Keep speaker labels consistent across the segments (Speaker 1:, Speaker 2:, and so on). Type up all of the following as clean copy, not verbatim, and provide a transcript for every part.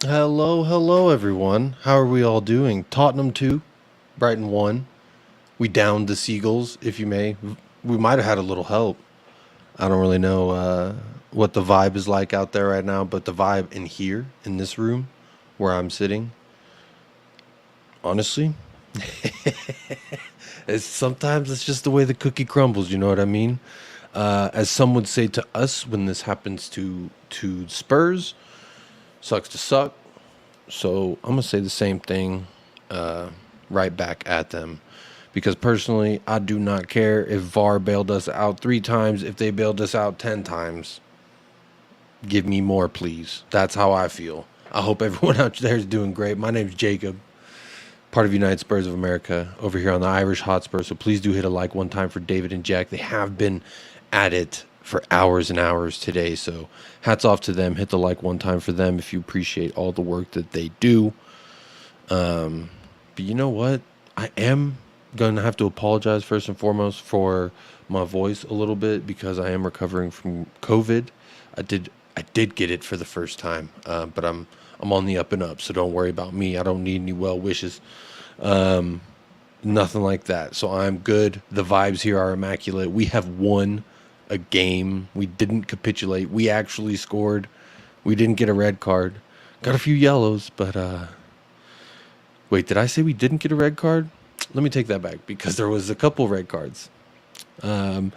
Speaker 1: Hello, hello, everyone. How are we all doing? Tottenham 2, Brighton 1. We downed the Seagulls, if you may. We might have had a little help. I don't really know what the vibe is like out there right now, but the vibe in here, in this room, where I'm sitting, honestly, sometimes it's just the way the cookie crumbles, you know what I mean? As some would say to us when this happens to Spurs, sucks to suck. So I'm gonna say the same thing right back at them, because personally, I do not care if VAR bailed us out 3 times. If they bailed us out 10 times, give me more, please. That's how I feel. I hope everyone out there is doing great. My name's Jacob, part of United Spurs of America, over here on the IrishHotspur. So please do hit a like one time for David and Jack. They have been at it for hours and hours today. So hats off to them. Hit the like one time for them if you appreciate all the work that they do. But you know what? I am going to have to apologize first and foremost for my voice a little bit, because I am recovering from COVID. I did get it for the first time, but I'm on the up and up, so don't worry about me. I don't need any well wishes. Nothing like that. So I'm good. The vibes here are immaculate. We have won a game. We didn't capitulate. We actually scored. We didn't get a red card. Got a few yellows, but wait, did I say we didn't get a red card? Let me take that back, because there was a couple red cards. And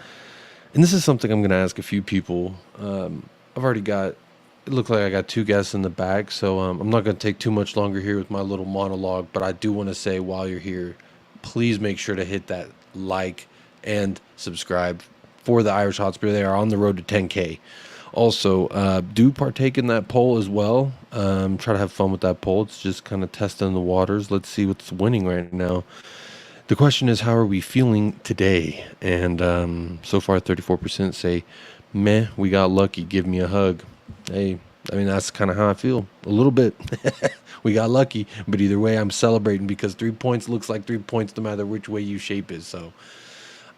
Speaker 1: this is something I'm going to ask a few people. I've already got, it looks like I got 2 guests in the bag, so I'm not going to take too much longer here with my little monologue, but I do want to say, while you're here, please make sure to hit that like and subscribe for the Irish Hotspur. They are on the road to 10K. Also, do partake in that poll as well. Try to have fun with that poll. It's just kind of testing the waters. Let's see what's winning right now. The question is, how are we feeling today? And so far, 34% say, meh, we got lucky, give me a hug. Hey, I mean, that's kind of how I feel. A little bit. We got lucky, but either way, I'm celebrating, because 3 points looks like 3 points no matter which way you shape it. So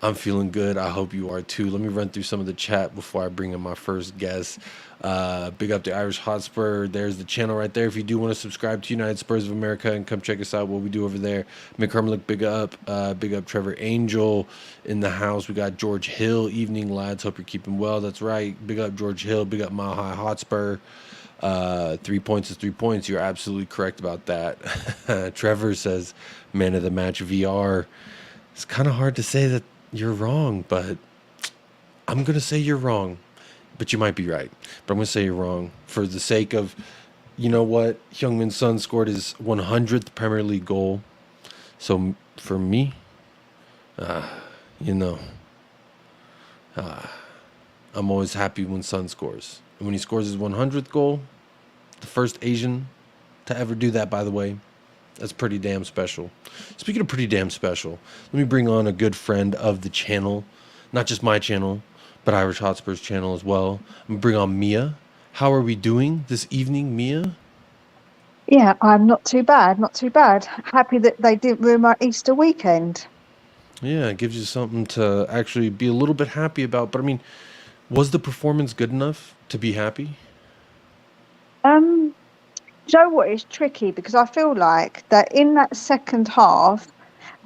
Speaker 1: I'm feeling good. I hope you are too. Let me run through some of the chat before I bring in my first guest. Big up to Irish Hotspur. There's the channel right there. If you do want to subscribe to United Spurs of America and come check us out, what we do over there. Mick Hermelick, big up. Big up Trevor Angel in the house. We got George Hill. Evening, lads. Hope you're keeping well. That's right. Big up George Hill. Big up Mile High Hotspur. 3 points is 3 points. You're absolutely correct about that. Trevor says, man of the match VR. It's kind of hard to say that you're wrong, but I'm going to say you're wrong. But you might be right. But I'm going to say you're wrong for the sake of, you know what? Heung-min Son scored his 100th Premier League goal. So for me, you know, I'm always happy when Son scores. And when he scores his 100th goal, the first Asian to ever do that, by the way, that's pretty damn special. Speaking of pretty damn special, let me bring on a good friend of the channel. Not just my channel, but Irish Hotspur's channel as well. I'm going to bring on Mia. How are we doing this evening, Mia?
Speaker 2: Yeah, I'm not too bad, not too bad. Happy that they didn't ruin my Easter weekend.
Speaker 1: Yeah, it gives you something to actually be a little bit happy about. But I mean, was the performance good enough to be happy?
Speaker 2: Do you know what is tricky? Because I feel like that in that second half,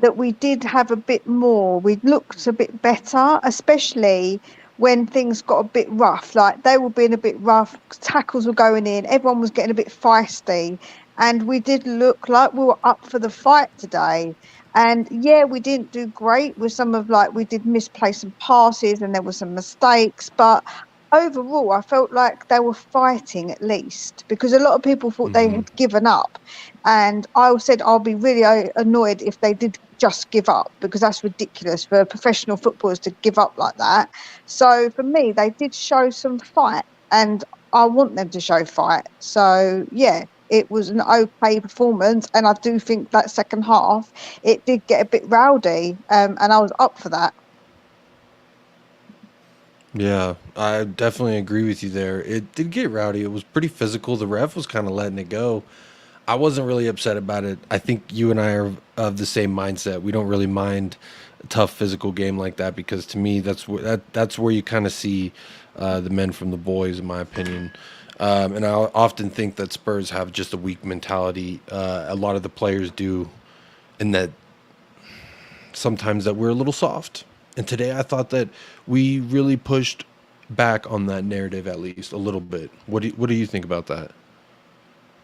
Speaker 2: that we did have a bit more. We looked a bit better, especially when things got a bit rough. Like they were being a bit rough, tackles were going in, everyone was getting a bit feisty, and we did look like we were up for the fight today. And yeah, we didn't do great with some of, like, we did misplace some passes and there were some mistakes, but overall I felt like they were fighting at least, because a lot of people thought they had given up, and I said I'll be really annoyed if they did just give up, because that's ridiculous for professional footballers to give up like that. So for me, they did show some fight, and I want them to show fight. So yeah, it was an okay performance, and I do think that second half it did get a bit rowdy, and I was up for that.
Speaker 1: Yeah, I definitely agree with you there. It did get rowdy. It was pretty physical. The ref was kind of letting it go. I wasn't really upset about it. I think you and I are of the same mindset. We don't really mind a tough physical game like that, because to me that's where you kind of see the men from the boys, in my opinion. And I often think that Spurs have just a weak mentality. A lot of the players do, and that sometimes that we're a little soft. And today I thought that we really pushed back on that narrative at least a little bit. What do you think about that?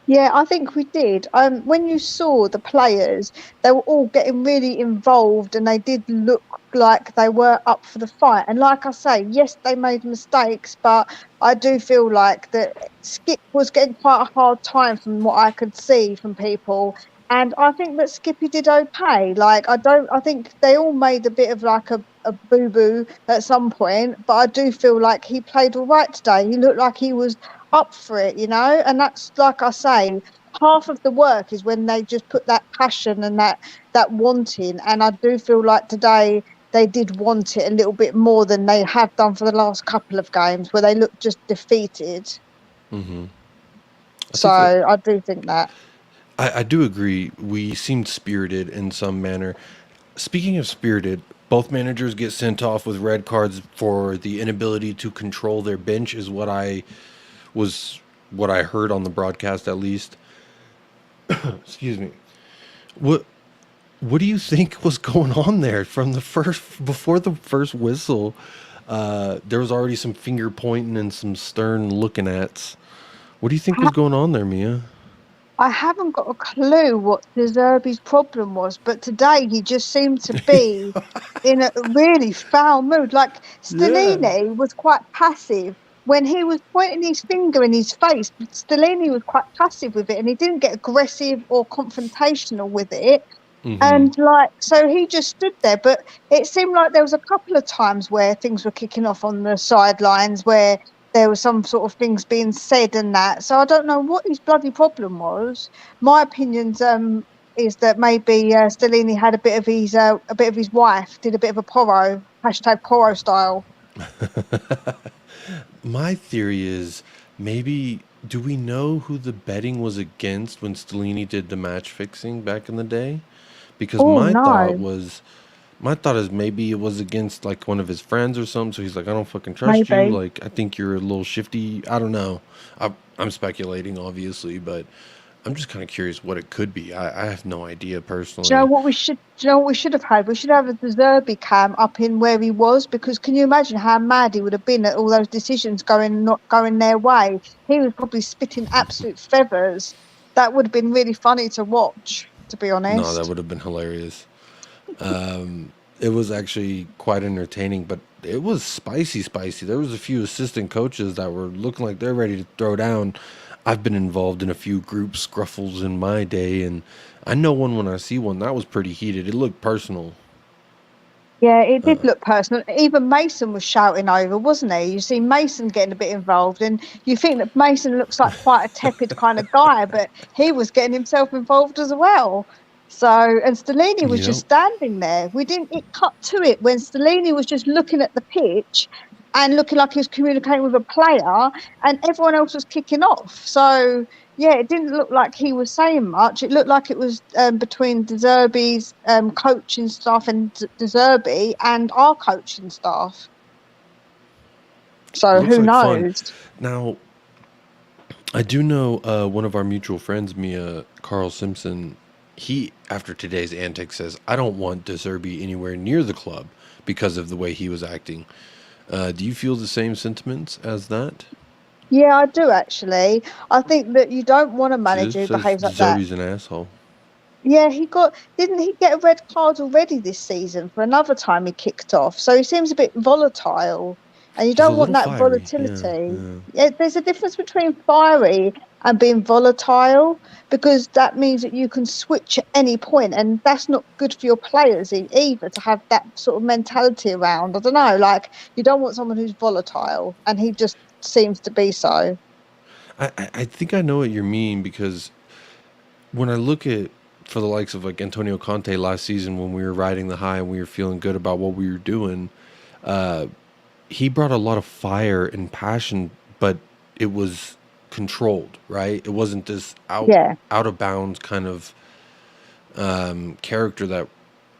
Speaker 2: Yeah, I think we did. When you saw the players, they were all getting really involved and they did look like they were up for the fight. And like I say, yes, they made mistakes, but I do feel like that Skip was getting quite a hard time from what I could see from people. And I think that Skippy did okay. I think they all made a bit of like a boo-boo at some point, but I do feel like he played all right today. He looked like he was up for it, and that's like I say, half of the work is when they just put that passion and that wanting. And I do feel like today they did want it a little bit more than they have done for the last couple of games where they looked just defeated.
Speaker 1: I
Speaker 2: So
Speaker 1: think that
Speaker 2: I do think that.
Speaker 1: I do agree. We seemed spirited in some manner. Speaking of spirited, both managers get sent off with red cards for the inability to control their bench, is was what I heard on the broadcast at least. Excuse me. What what do you think was going on there from the first before the first whistle? There was already some finger pointing and some stern looking ats. What do you think was going on there, Mia?
Speaker 2: I haven't got a clue what De Zerbi's problem was, but today he just seemed to be in a really foul mood. Like
Speaker 1: Yeah.
Speaker 2: Stellini was quite passive when he was pointing his finger in his face. Stellini was quite passive with it, and he didn't get aggressive or confrontational with it.
Speaker 1: Mm-hmm.
Speaker 2: And like, so he just stood there. But it seemed like there was a couple of times where things were kicking off on the sidelines where there was some sort of things being said and that. So I don't know what his bloody problem was. My opinions is that maybe Stellini had a bit of his wife did a bit of a poro, hashtag poro style.
Speaker 1: My theory is maybe do we know who the betting was against when Stellini did the match fixing back in the day? Because
Speaker 2: Oh no,
Speaker 1: my thought is maybe it was against like one of his friends or something. So he's like, I don't fucking trust you.
Speaker 2: maybe.
Speaker 1: Like, I think you're a little shifty. I don't know. I'm speculating, obviously, but I'm just kind of curious what it could be. I have no idea
Speaker 2: Do you know
Speaker 1: personally.
Speaker 2: what we should? Do you know what we should have had? We should have a De Zerbi cam up in where he was, because can you imagine how mad he would have been at all those decisions not going their way? He was probably spitting absolute feathers. That would have been really funny to watch, to be
Speaker 1: No, that
Speaker 2: honest.
Speaker 1: would have been hilarious. It was actually quite entertaining, but it was spicy, spicy. There was a few assistant coaches that were looking like they're ready to throw down. I've been involved in a few group scruffles in my day, and I know one when I see one. That was pretty heated. It looked personal.
Speaker 2: Yeah, it did look personal. Even Mason was shouting over, wasn't he? You see Mason getting a bit involved, and you think that Mason looks like quite a tepid kind of guy, but he was getting himself involved as well. So, and Stellini was just
Speaker 1: Yep.
Speaker 2: standing there. We didn't, it cut to it when Stellini was just looking at the pitch and looking like he was communicating with a player, and everyone else was kicking off. So, yeah, it didn't look like he was saying much. It looked like it was between De Zerbi's coaching staff and De Zerbi and our coaching staff. So
Speaker 1: Looks
Speaker 2: who
Speaker 1: like fun.
Speaker 2: knows?
Speaker 1: Now, I do know one of our mutual friends, Mia Carl Simpson. He, after today's antics, says, "I don't want De Zerbi anywhere near the club because of the way he was acting." Do you feel the same sentiments as that?
Speaker 2: Yeah, I do actually. I think that you don't want a
Speaker 1: See,
Speaker 2: manager
Speaker 1: this
Speaker 2: who
Speaker 1: says
Speaker 2: behaves
Speaker 1: De
Speaker 2: like that.
Speaker 1: Zerbi's an asshole.
Speaker 2: Yeah, didn't he get a red card already this season for another time he kicked off? So he seems a bit volatile, and you
Speaker 1: He's a
Speaker 2: don't want
Speaker 1: little
Speaker 2: that
Speaker 1: fiery. Yeah,
Speaker 2: volatility.
Speaker 1: yeah.
Speaker 2: Yeah, there's a difference between fiery and being volatile, because that means that you can switch at any point, and that's not good for your players either to have that sort of mentality around. I don't know, like you don't want someone who's volatile, and he just seems to be so.
Speaker 1: I think I know what you mean because when I look at for the likes of like Antonio Conte last season when we were riding the high and we were feeling good about what we were doing, he brought a lot of fire and passion, but it was controlled, right? It wasn't this
Speaker 2: Yeah.
Speaker 1: out of bounds kind of character that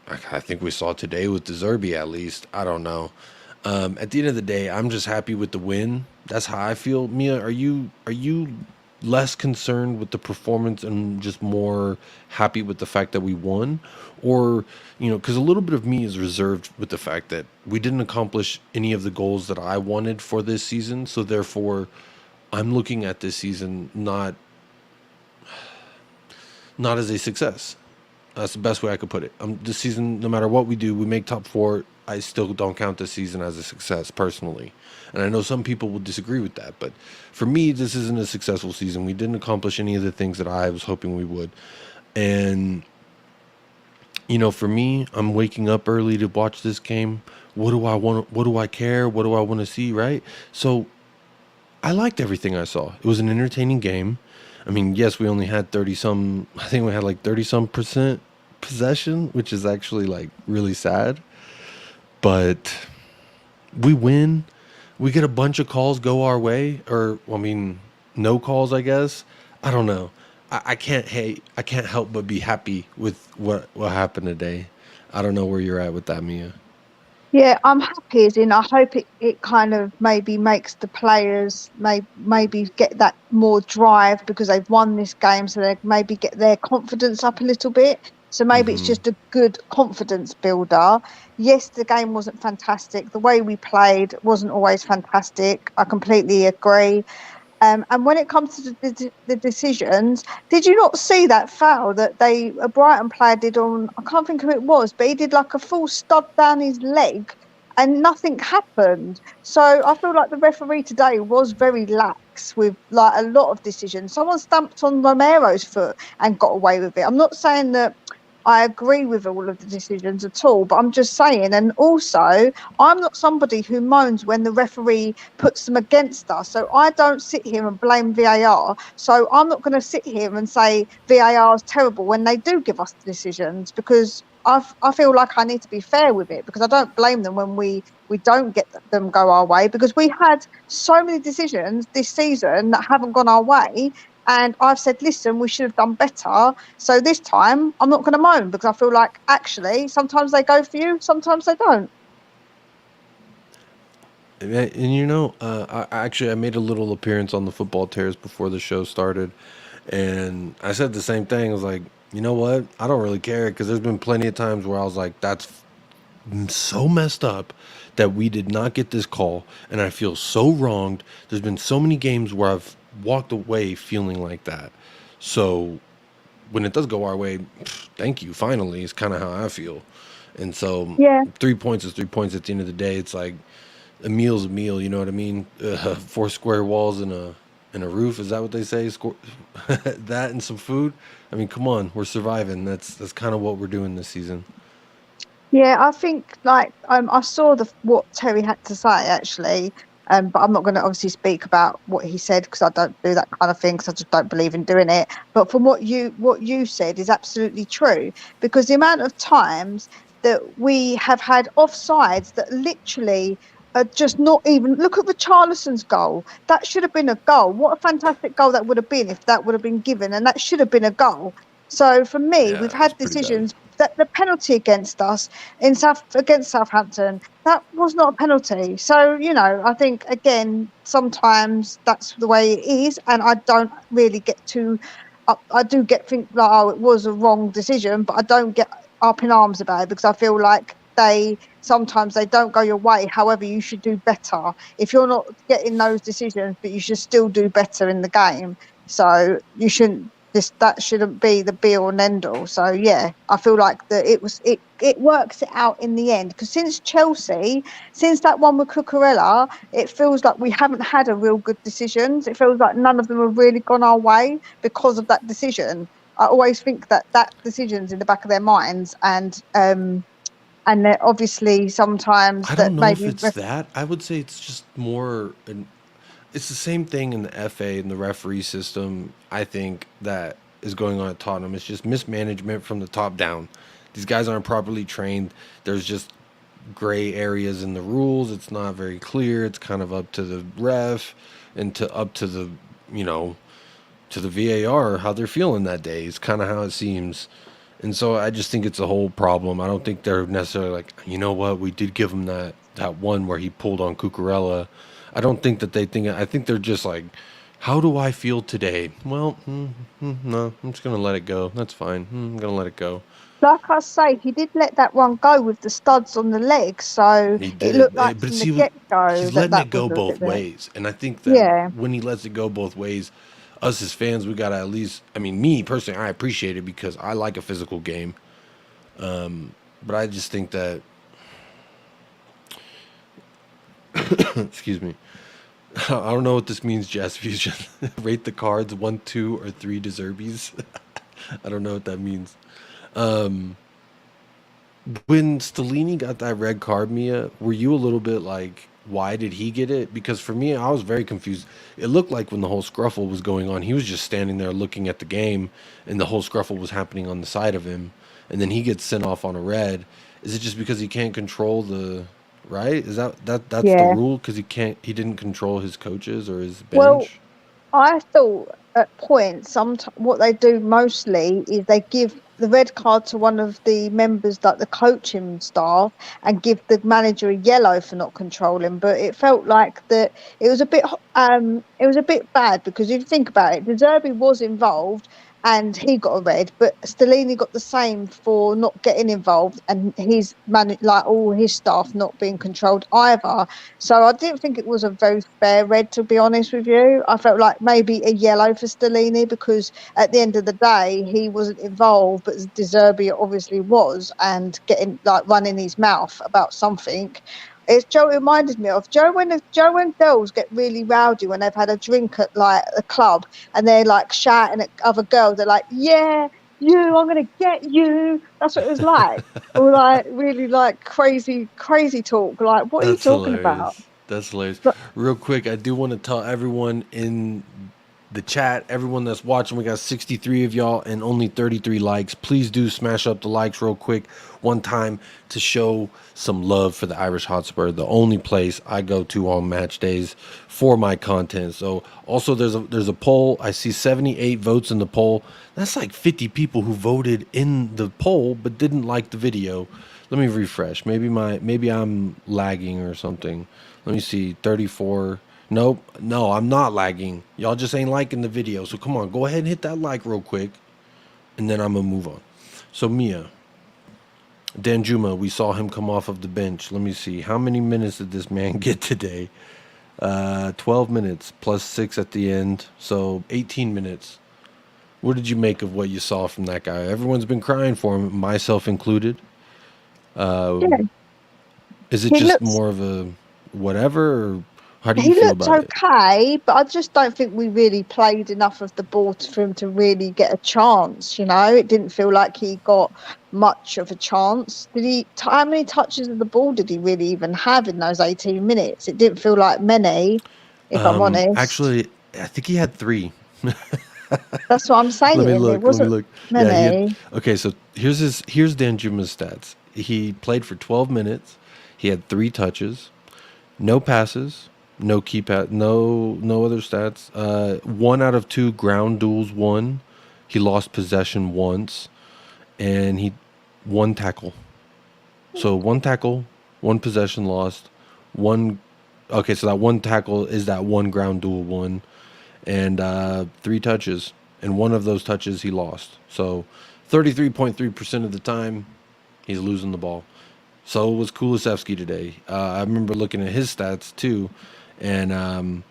Speaker 1: I think we saw today with De Zerbi at least. I don't know. At the end of the day, I'm just happy with the win. That's how I feel. Mia, are you less concerned with the performance and just more happy with the fact that we won, or because a little bit of me is reserved with the fact that we didn't accomplish any of the goals that I wanted for this season. So therefore, I'm looking at this season not as a success. That's the best way I could put it. This season, no matter what we do, we make top four. I still don't count this season as a success personally. And I know some people will disagree with that, but for me, this isn't a successful season. We didn't accomplish any of the things that I was hoping we would. And, for me, I'm waking up early to watch this game. What do I want? What do I care? What do I want to see, right? So I liked everything I saw. It was an entertaining game. I mean, yes, we only had 30 some, I think we had like 30 some percent possession, which is actually like really sad. But we win. We get a bunch of calls go our way, or, I mean, no calls, I guess. I don't know. I can't hate, I can't help but be happy with what happened today. I don't know where you're at with that, Mia.
Speaker 2: Yeah, I'm happy as in I hope it kind of maybe makes the players maybe get that more drive because they've won this game, so they maybe get their confidence up a little bit. So maybe it's just a good confidence builder. Yes, the game wasn't fantastic. The way we played wasn't always fantastic. I completely agree. And when it comes to the decisions, did you not see that foul that a Brighton player did on? I can't think who it was, but he did like a full stud down his leg, and nothing happened. So I feel like the referee today was very lax with like a lot of decisions. Someone stamped on Romero's foot and got away with it. I'm not saying that I agree with all of the decisions at all, but I'm just saying. And also, I'm not somebody who moans when the referee puts them against us. So I don't sit here and blame VAR. So I'm not going to sit here and say VAR is terrible when they do give us the decisions, because I feel like I need to be fair with it, because I don't blame them when we don't get them go our way, because we had so many decisions this season that haven't gone our way. And I've said, listen, we should have done better. So this time I'm not going to moan, because I feel like actually sometimes they go for you, sometimes they don't.
Speaker 1: I made a little appearance on the Football Tears before the show started, and I said the same thing. I was like, you know what? I don't really care, because there's been plenty of times where I was like, that's so messed up that we did not get this call, and I feel so wronged. There's been so many games where I've walked away feeling like that. So when it does go our way, thank you. Finally, is kind of how I feel. And so
Speaker 2: Yeah.
Speaker 1: 3 points is 3 points at the end of the day. It's like a meal's a meal. You know what I mean? Four square walls and a roof. Is that what they say? That and some food. I mean, come on, we're surviving. That's kind of what we're doing this season.
Speaker 2: Yeah, I think like I saw what Terry had to say actually, but I'm not going to obviously speak about what he said, because I don't do that kind of thing, because I just don't believe in doing it. But from what you said is absolutely true, because the amount of times that we have had offsides that literally are just not even. Look at the Richarlison's goal. That should have been a goal. What a fantastic goal that would have been if that would have been given, and that should have been a goal. So for me,
Speaker 1: Yeah,
Speaker 2: we've
Speaker 1: that's
Speaker 2: had
Speaker 1: pretty bad.
Speaker 2: decisions that the penalty against us against Southampton, that was not a penalty. So, I think again, sometimes that's the way it is, and I don't really get to I do get think like, oh, it was a wrong decision, but I don't get up in arms about it, because I feel like sometimes they don't go your way. However, you should do better. If you're not getting those decisions, but you should still do better in the game. So you shouldn't that shouldn't be the be all and end all. So yeah, I feel like that it works it out in the end, because since Chelsea, since that one with Cucurella, it feels like we haven't had a real good decisions. It feels like none of them have really gone our way because of that decision. I always think that decision's in the back of their minds, and they're obviously sometimes
Speaker 1: I
Speaker 2: that
Speaker 1: don't know if
Speaker 2: maybe
Speaker 1: it's that. I would say it's just more. It's the same thing in the FA and the referee system. I think that is going on at Tottenham. It's just mismanagement from the top down. These guys aren't properly trained. There's just gray areas in the rules. It's not very clear. It's kind of up to the ref and up to the you know to the VAR how they're feeling that day. It's kind of how it seems. And so I just think it's a whole problem. I don't think they're necessarily like, you know what, we did give them that. that one where he pulled on Cucurella. I don't think that they think. I think they're just like, how do I feel today? Well, no, I'm just gonna let it go. That's fine. I'm gonna let it go.
Speaker 2: Like I say, he did let that one go with the studs on the legs, so
Speaker 1: He
Speaker 2: it
Speaker 1: did,
Speaker 2: looked like
Speaker 1: but
Speaker 2: from the
Speaker 1: see,
Speaker 2: get-go
Speaker 1: he's
Speaker 2: that
Speaker 1: letting
Speaker 2: that
Speaker 1: it
Speaker 2: was
Speaker 1: go
Speaker 2: a bit
Speaker 1: both
Speaker 2: there.
Speaker 1: ways, and I think that
Speaker 2: Yeah,
Speaker 1: when he lets it go both ways, us as fans, we gotta at least. I mean, me personally, I appreciate it because I like a physical game, but I just think that, excuse me, I don't know what this means, Jess. If you just rate the cards 1, 2, or 3 deserbies, I don't know what that means. When Stellini got that red card, Mia, were you a little bit like, why did he get it? Because for me, I was very confused. It looked like when the whole scruffle was going on, he was just standing there looking at the game, and the whole scruffle was happening on the side of him, and then he gets sent off on a red. Is it just because he can't control the right? Is that's the
Speaker 2: yeah.
Speaker 1: rule? Because he didn't control his coaches or his
Speaker 2: Well,
Speaker 1: bench?
Speaker 2: I thought at points, what they do mostly is they give the red card to one of the members, like the coaching staff, and give the manager a yellow for not controlling. But it felt like that it was a bit bad because if you think about it, De Zerbi was involved and he got a red, but Stellini got the same for not getting involved and his like all his staff not being controlled either. So I didn't think it was a very fair red, to be honest with you. I felt like maybe a yellow for Stellini because at the end of the day, he wasn't involved, but De Zerbi obviously was, and getting like running his mouth about something. It's Joe reminded me of Joe and girls get really rowdy when they've had a drink at like a club and they're like shouting at other girls. They're like, "Yeah, you, I'm gonna get you." That's what it was like. Or like really like crazy talk. Like, what are you
Speaker 1: That's
Speaker 2: talking about?
Speaker 1: hilarious. That's hilarious.
Speaker 2: But
Speaker 1: Real quick, I do want to tell everyone in the chat, everyone that's watching, we got 63 of y'all and only 33 likes. Please do smash up the likes real quick one time to show some love for the Irish Hotspur, the only place I go to on match days for my content. So also there's a poll. I see 78 votes in the poll. That's like 50 people who voted in the poll but didn't like the video. Let me refresh. Maybe I'm lagging or something. Let me see. 34. Nope. No, I'm not lagging. Y'all just ain't liking the video. So come on, go ahead and hit that like real quick, and then I'm gonna move on. So Mia, Danjuma, we saw him come off of the bench. Let me see. How many minutes did this man get today? 12 minutes plus 6 at the end. So 18 minutes. What did you make of what you saw from that guy? Everyone's been crying for him, myself included.
Speaker 2: yeah,
Speaker 1: Is it
Speaker 2: he
Speaker 1: just
Speaker 2: looks
Speaker 1: more of a whatever, or how do you
Speaker 2: he
Speaker 1: feel
Speaker 2: looked
Speaker 1: about it?
Speaker 2: okay, but I just don't think we really played enough of the ball for him to really get a chance. You know, it didn't feel like he got much of a chance. Did he? How many touches of the ball did he really even have in those 18 minutes? It didn't feel like many, if I'm honest.
Speaker 1: Actually, I think he had 3.
Speaker 2: That's what I'm
Speaker 1: Let me
Speaker 2: saying. It
Speaker 1: look. Let me
Speaker 2: wasn't
Speaker 1: look. Yeah, he had.
Speaker 2: many.
Speaker 1: Okay, so here's Dan Juma's stats. He played for 12 minutes. He had 3 touches, no passes, no key pass, no other stats. 1 out of 2 ground duels won. He lost possession once, and he 1 tackle. So 1 tackle, 1 possession lost, one. Okay, so that 1 tackle is that 1 ground duel won, and 3 touches, and 1 of those touches he lost. So 33.3% of the time he's losing the ball. So was Kulisevsky today. I remember looking at his stats too, and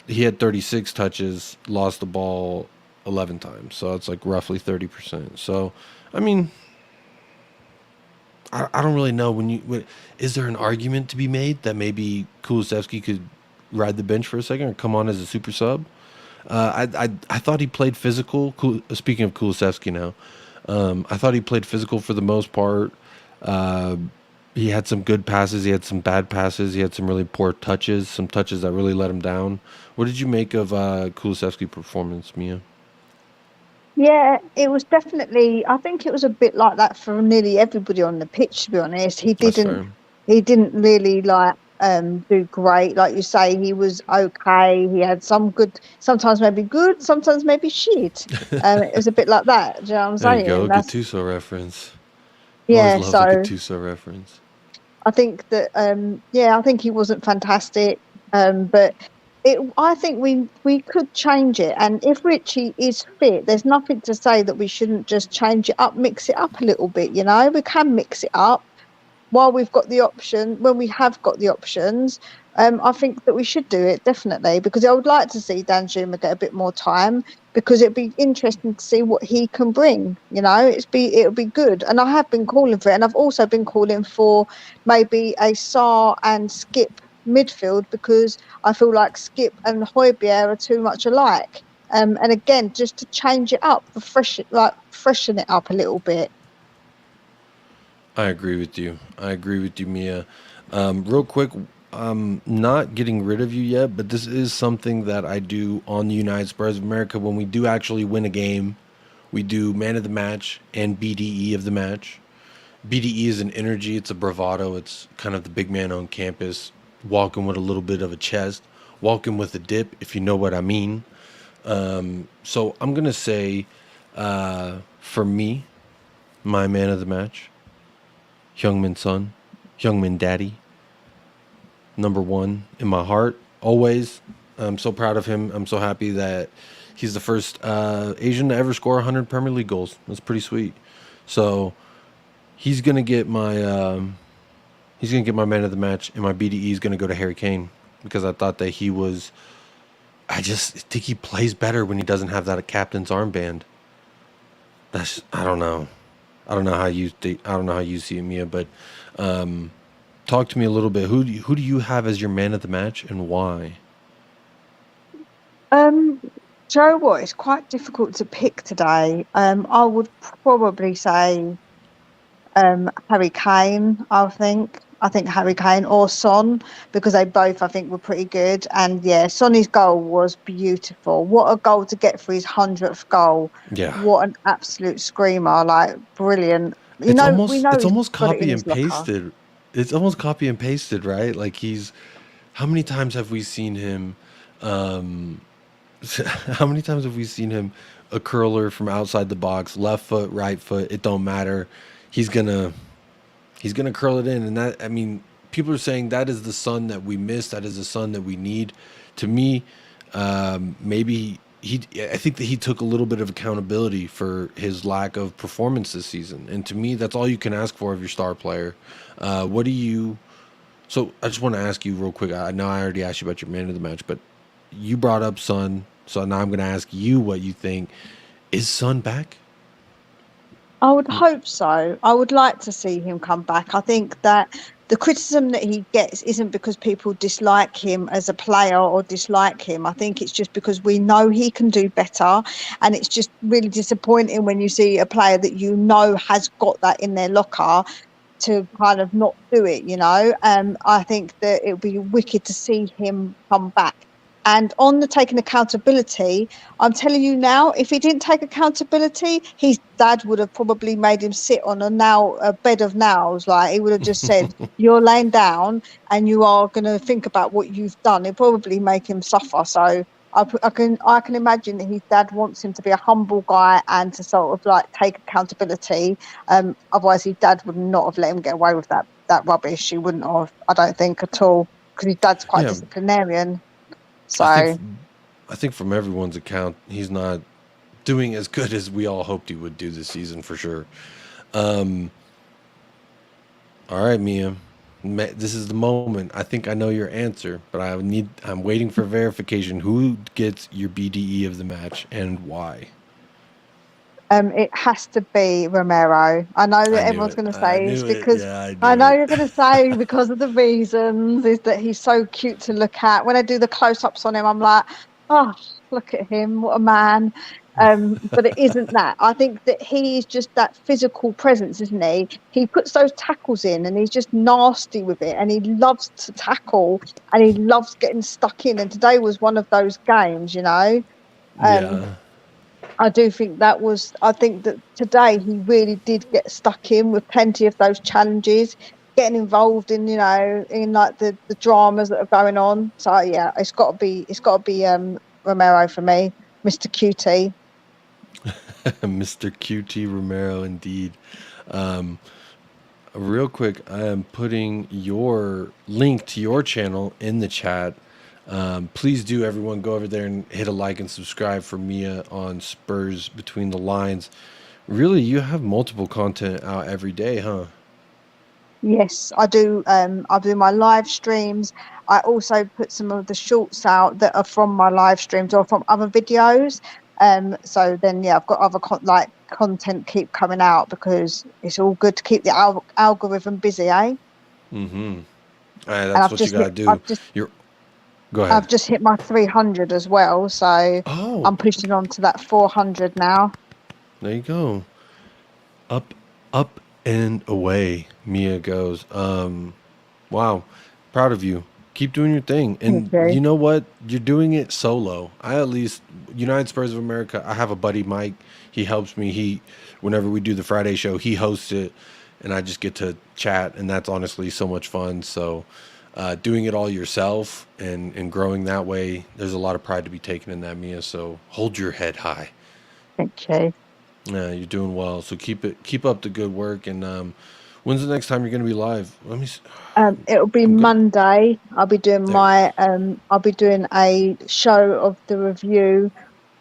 Speaker 1: he had 36 touches, lost the ball 11 times. So it's like roughly 30%. So, I mean, I don't really know is there an argument to be made that maybe Kulisevsky could ride the bench for a second or come on as a super sub? I thought he played physical. Speaking of Kulisevsky now, I thought he played physical for the most part. Uh, he had some good passes. He had some bad passes. He had some really poor touches. Some touches that really let him down. What did you make of Kulisevsky's performance, Mia?
Speaker 2: Yeah, it was definitely. I think it was a bit like that for nearly everybody on the pitch. To be honest,
Speaker 1: That's fair.
Speaker 2: he didn't really like do great. Like you say, he was okay. He had some good, sometimes maybe good, sometimes maybe shit. It was a bit like that. Do you know what I'm
Speaker 1: There you go,
Speaker 2: saying? That's
Speaker 1: Gattuso reference. Always
Speaker 2: yeah.
Speaker 1: love a
Speaker 2: So
Speaker 1: Gattuso reference.
Speaker 2: I think that I think he wasn't fantastic, but I think we could change it. And if Richie is fit, there's nothing to say that we shouldn't just change it up, mix it up a little bit. We can mix it up while we've got the option, when we have got the options. I think that we should do it, definitely, because I would like to see Dan Juma get a bit more time, because it'd be interesting to see what he can bring. It'll be good. And I have been calling for it, and I've also been calling for maybe a Sarr and Skip midfield, because I feel like Skip and Højbjerg are too much alike. And again, just to change it up, freshen it up a little bit.
Speaker 1: I agree with you. I agree with you, Mia. Real quick, I'm not getting rid of you yet, but this is something that I do on the United Spurs of America. When we do actually win a game, we do man of the match and BDE of the match. BDE is an energy, it's a bravado, it's kind of the big man on campus, walking with a little bit of a chest, walking with a dip, if you know what I mean. So I'm going to say, for me, my man of the match, Heung-min Son, Heung-min Daddy, number one in my heart, always. I'm so proud of him. I'm so happy that he's the first Asian to ever score 100 Premier League goals. That's pretty sweet. So he's gonna get my man of the match, and my BDE is gonna go to Harry Kane, because I thought that he was. I just think he plays better when he doesn't have that captain's armband. I don't know. I don't know how you see it, Mia, but talk to me a little bit. Who do you have as your man of the match, and why?
Speaker 2: Joe, what? It's quite difficult to pick today. I would probably say Harry Kane. I think Harry Kane or Son, because they both, I think, were pretty good. And yeah, Sonny's goal was beautiful. What a goal to get for his 100th goal!
Speaker 1: Yeah,
Speaker 2: What an absolute screamer! Like, brilliant. We
Speaker 1: it's
Speaker 2: know
Speaker 1: it's
Speaker 2: he's
Speaker 1: almost
Speaker 2: got it in
Speaker 1: copy
Speaker 2: his
Speaker 1: and
Speaker 2: locker.
Speaker 1: pasted. It's almost copy and pasted, right? Like he's. How many times have we seen him? Um, how many times have we seen him? A curler from outside the box, left foot, right foot. It don't matter. He's gonna curl it in, and that, I mean, people are saying that is the Son that we miss. That is the Son that we need. To me, maybe I think that he took a little bit of accountability for his lack of performance this season, and to me, that's all you can ask for of your star player. What do you? So I just want to ask you real quick. I know I already asked you about your man of the match, but you brought up Son, so now I'm going to ask you what you think. Is Son back?
Speaker 2: I would hope so. I would like to see him come back. I think that the criticism that he gets isn't because people dislike him as a player or dislike him. I think it's just because we know he can do better. And it's just really disappointing when you see a player that has got that in their locker to kind of not do it. I think that it would be wicked to see him come back. And on the taking accountability, I'm telling you now, if he didn't take accountability, his dad would have probably made him sit on a bed of nails. Like, he would have just said, "You're laying down and you are going to think about what you've done." It'd probably make him suffer. So I can imagine that his dad wants him to be a humble guy and to sort of like take accountability. Otherwise, his dad would not have let him get away with that rubbish. He wouldn't have, I don't think, at all, because his dad's quite
Speaker 1: Yeah,
Speaker 2: disciplinarian.
Speaker 1: I think
Speaker 2: So.
Speaker 1: I think from everyone's account, he's not doing as good as we all hoped he would do this season for sure. Um, all right, Mia, this is the moment. I think I know your answer, but I'm waiting for verification. Who gets your BDE of the match and why?
Speaker 2: It has to be Romero. I know
Speaker 1: I
Speaker 2: that
Speaker 1: knew
Speaker 2: everyone's
Speaker 1: it.
Speaker 2: going to
Speaker 1: I
Speaker 2: say it's
Speaker 1: knew it.
Speaker 2: because
Speaker 1: Yeah, I
Speaker 2: I
Speaker 1: knew
Speaker 2: know
Speaker 1: it.
Speaker 2: you're going to say because of the reasons, is that he's so cute to look at. When I do the close-ups on him, I'm like, oh, look at him, what a man. But it isn't that. I think that he is just that physical presence, isn't he? He puts those tackles in and he's just nasty with it, and he loves to tackle and he loves getting stuck in. And today was one of those games. Um,
Speaker 1: Yeah.
Speaker 2: I think that today he really did get stuck in with plenty of those challenges, getting involved in like the dramas that are going on. So yeah, it's got to be Romero for me, Mr. Cutie.
Speaker 1: Mr. QT Romero, indeed. Um, Real quick, I am putting your link to your channel in the chat. Please do, everyone, go over there and hit a like and subscribe for Mia on Spurs Between the Lines. Really, you have multiple content out every day, huh?
Speaker 2: Yes, I do. I do my live streams. I also put some of the shorts out that are from my live streams or from other videos. So then, yeah, I've got other content keep coming out because it's all good to keep the algorithm busy, eh?
Speaker 1: Mm-hmm.
Speaker 2: And
Speaker 1: That's what you gotta do. You're Go ahead.
Speaker 2: I've just hit my 300 as well, so
Speaker 1: Oh,
Speaker 2: I'm pushing on to that 400 now.
Speaker 1: there you go. Up, up and away, Mia goes. Wow, proud of you. Keep doing your thing. And
Speaker 2: Okay.
Speaker 1: you know what? You're doing it solo. I at least United Spurs of America. I have a buddy, Mike. He helps me. Whenever we do the Friday show, he hosts it, and I just get to chat, and that's honestly so much fun. So, doing it all yourself and growing that way, there's a lot of pride to be taken in that, Mia. So hold your head high.
Speaker 2: Thank you.
Speaker 1: Yeah, you're doing well. So keep up the good work. And when's the next time you're gonna be live? Let me.
Speaker 2: It'll be
Speaker 1: I'm good.
Speaker 2: Monday.
Speaker 1: There.
Speaker 2: I'll be doing a show of the review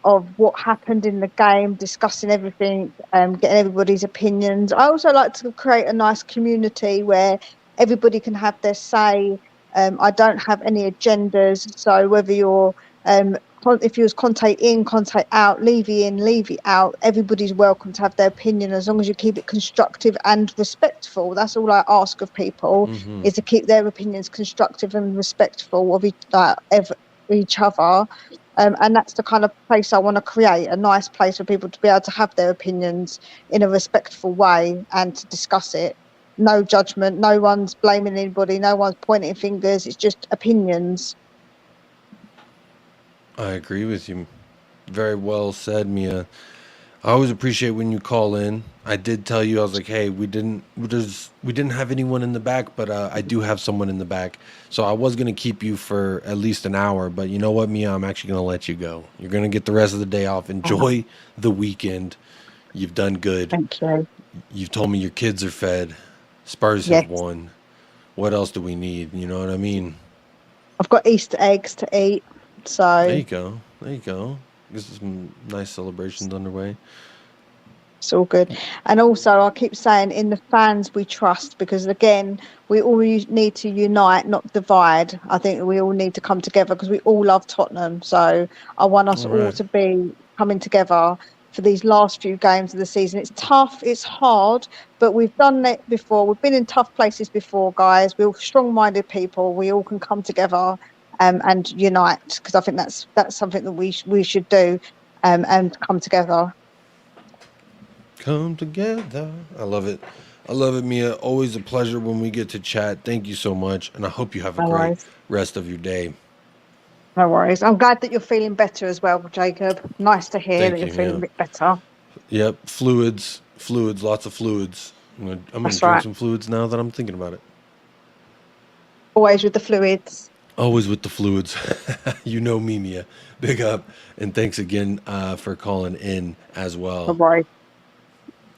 Speaker 2: of what happened in the game, discussing everything, getting everybody's opinions. I also like to create a nice community where everybody can have their say. I don't have any agendas, so whether you're if you was Conte in, Conte out, Levy in, Levy out, everybody's welcome to have their opinion as long as you keep it constructive and respectful. That's all I ask of people,
Speaker 1: Mm-hmm.
Speaker 2: is to keep their opinions constructive and respectful of each other. And that's the kind of place I want to create, a nice place for people to be able to have their opinions in a respectful way and to discuss it. No judgment, no one's blaming anybody, no one's pointing fingers, it's just opinions.
Speaker 1: I agree with you. Very well said, Mia. I always appreciate when you call in. I did tell you, I was like, hey, we didn't have anyone in the back, but I do have someone in the back. So I was gonna keep you for at least an hour, but you know what, Mia, I'm actually gonna let you go. You're gonna get the rest of the day off. Enjoy the weekend. You've done good.
Speaker 2: Thank you.
Speaker 1: You've told me your kids are fed. Spurs have
Speaker 2: Yes.
Speaker 1: won. What else do we need? You know what I mean?
Speaker 2: I've got Easter eggs to eat,
Speaker 1: There
Speaker 2: so
Speaker 1: you go. There you go. This is some nice celebrations underway.
Speaker 2: it's all good. And also, I keep saying, in the fans we trust, because again, we all need to unite, not divide. I think we all need to come together because we all love Tottenham. So I want us
Speaker 1: All
Speaker 2: all
Speaker 1: right.
Speaker 2: to be coming together for these last few games of the season. It's tough, it's hard, but we've done it before. We've been in tough places before, guys. We're all strong-minded people. We all can come together and unite, because I think that's something that we should do, and come together.
Speaker 1: Come together. I love it. I love it, Mia. Always a pleasure when we get to chat. Thank you so much. And I hope you have a
Speaker 2: No
Speaker 1: great
Speaker 2: worries.
Speaker 1: rest of your day.
Speaker 2: No worries. I'm glad that you're feeling better as well, Jacob. Nice to hear that
Speaker 1: Thank
Speaker 2: you're
Speaker 1: you,
Speaker 2: feeling a
Speaker 1: Mia.
Speaker 2: bit better.
Speaker 1: Yep. Fluids, lots of fluids. I'm gonna
Speaker 2: That's
Speaker 1: drink
Speaker 2: right.
Speaker 1: some fluids now that I'm thinking about it.
Speaker 2: Always with the fluids.
Speaker 1: Always with the fluids. You know me, Mia. Big up. And thanks again for calling in as
Speaker 2: No
Speaker 1: well.
Speaker 2: worries.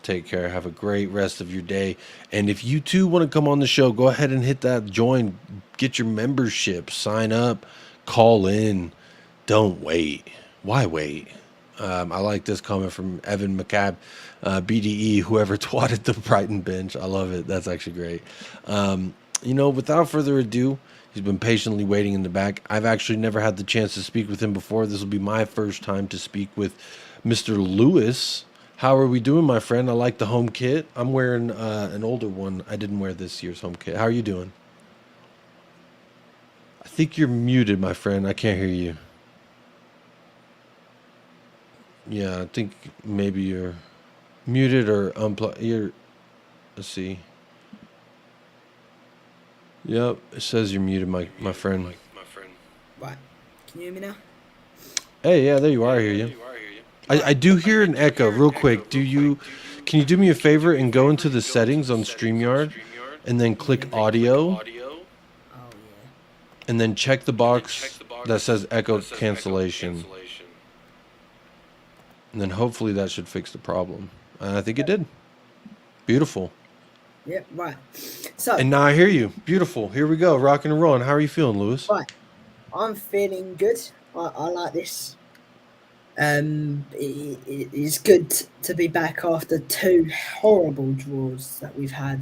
Speaker 1: Take care. Have a great rest of your day. And if you too want to come on the show, go ahead and hit that join. Get your membership. Sign up. Call in. Don't wait. Why wait? I like this comment from Evan McCabe, BDE, whoever twatted the Brighton bench. I love it. That's actually great. Without further ado, he's been patiently waiting in the back. I've actually never had the chance to speak with him before. This will be my first time to speak with Mr. Lewis. How are we doing, my friend? I like the home kit. I'm wearing an older one. I didn't wear this year's home kit. How are you doing? I think you're muted, my friend. I can't hear you. Yeah, I think maybe you're muted or unplugged. Let's see. Yep, it says you're muted, my friend.
Speaker 3: Right. Can you hear me now?
Speaker 1: Hey, yeah, there you are. I hear you. I do hear an echo. Real quick, can you do me a favor and go into the settings on StreamYard, and then click audio,
Speaker 3: Oh yeah.
Speaker 1: and then check the box that says echo cancellation, and then hopefully that should fix the problem. And I think it did. Beautiful.
Speaker 3: Yep, right. So,
Speaker 1: And now I hear you. Beautiful. Here we go. Rocking and rolling. How are you feeling, Lewis?
Speaker 3: right, I'm feeling good. I like this. It's good to be back after 2 horrible draws that we've had.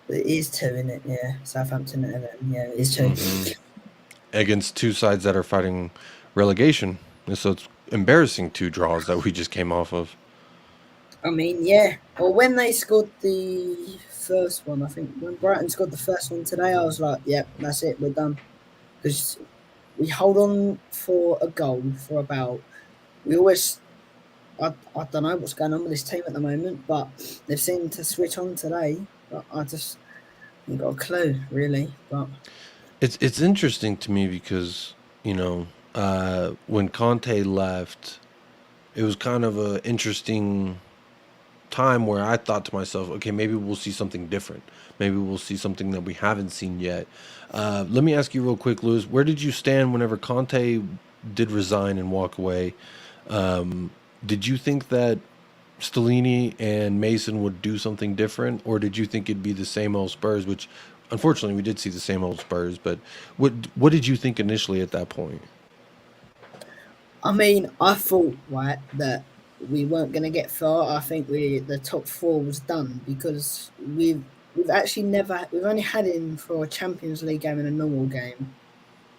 Speaker 3: It is 2, isn't it? Yeah, Southampton and Everton. Yeah, it is 2.
Speaker 1: Against two sides that are fighting relegation. And so it's embarrassing 2 draws that we just came off of.
Speaker 3: I mean, yeah. Well, when they scored the first one, I think when Brighton scored the first one today, I was like, yep, that's it, we're done. Because we hold on for a goal for about. We always. I don't know what's going on with this team at the moment, but they've seemed to switch on today. But I just haven't got a clue, really. But
Speaker 1: It's interesting to me because, when Conte left, it was kind of an interesting time where I thought to myself, okay, maybe we'll see something different. Maybe we'll see something that we haven't seen yet. Let me ask you real quick, Lewis, where did you stand whenever Conte did resign and walk away? Did you think that Stellini and Mason would do something different, or did you think it'd be the same old Spurs? Which, unfortunately, we did see the same old Spurs. But what did you think initially at that point?
Speaker 3: I mean, I thought that we weren't going to get far. I think the top 4 was done because we've actually we've only had him for a Champions League game and a normal game,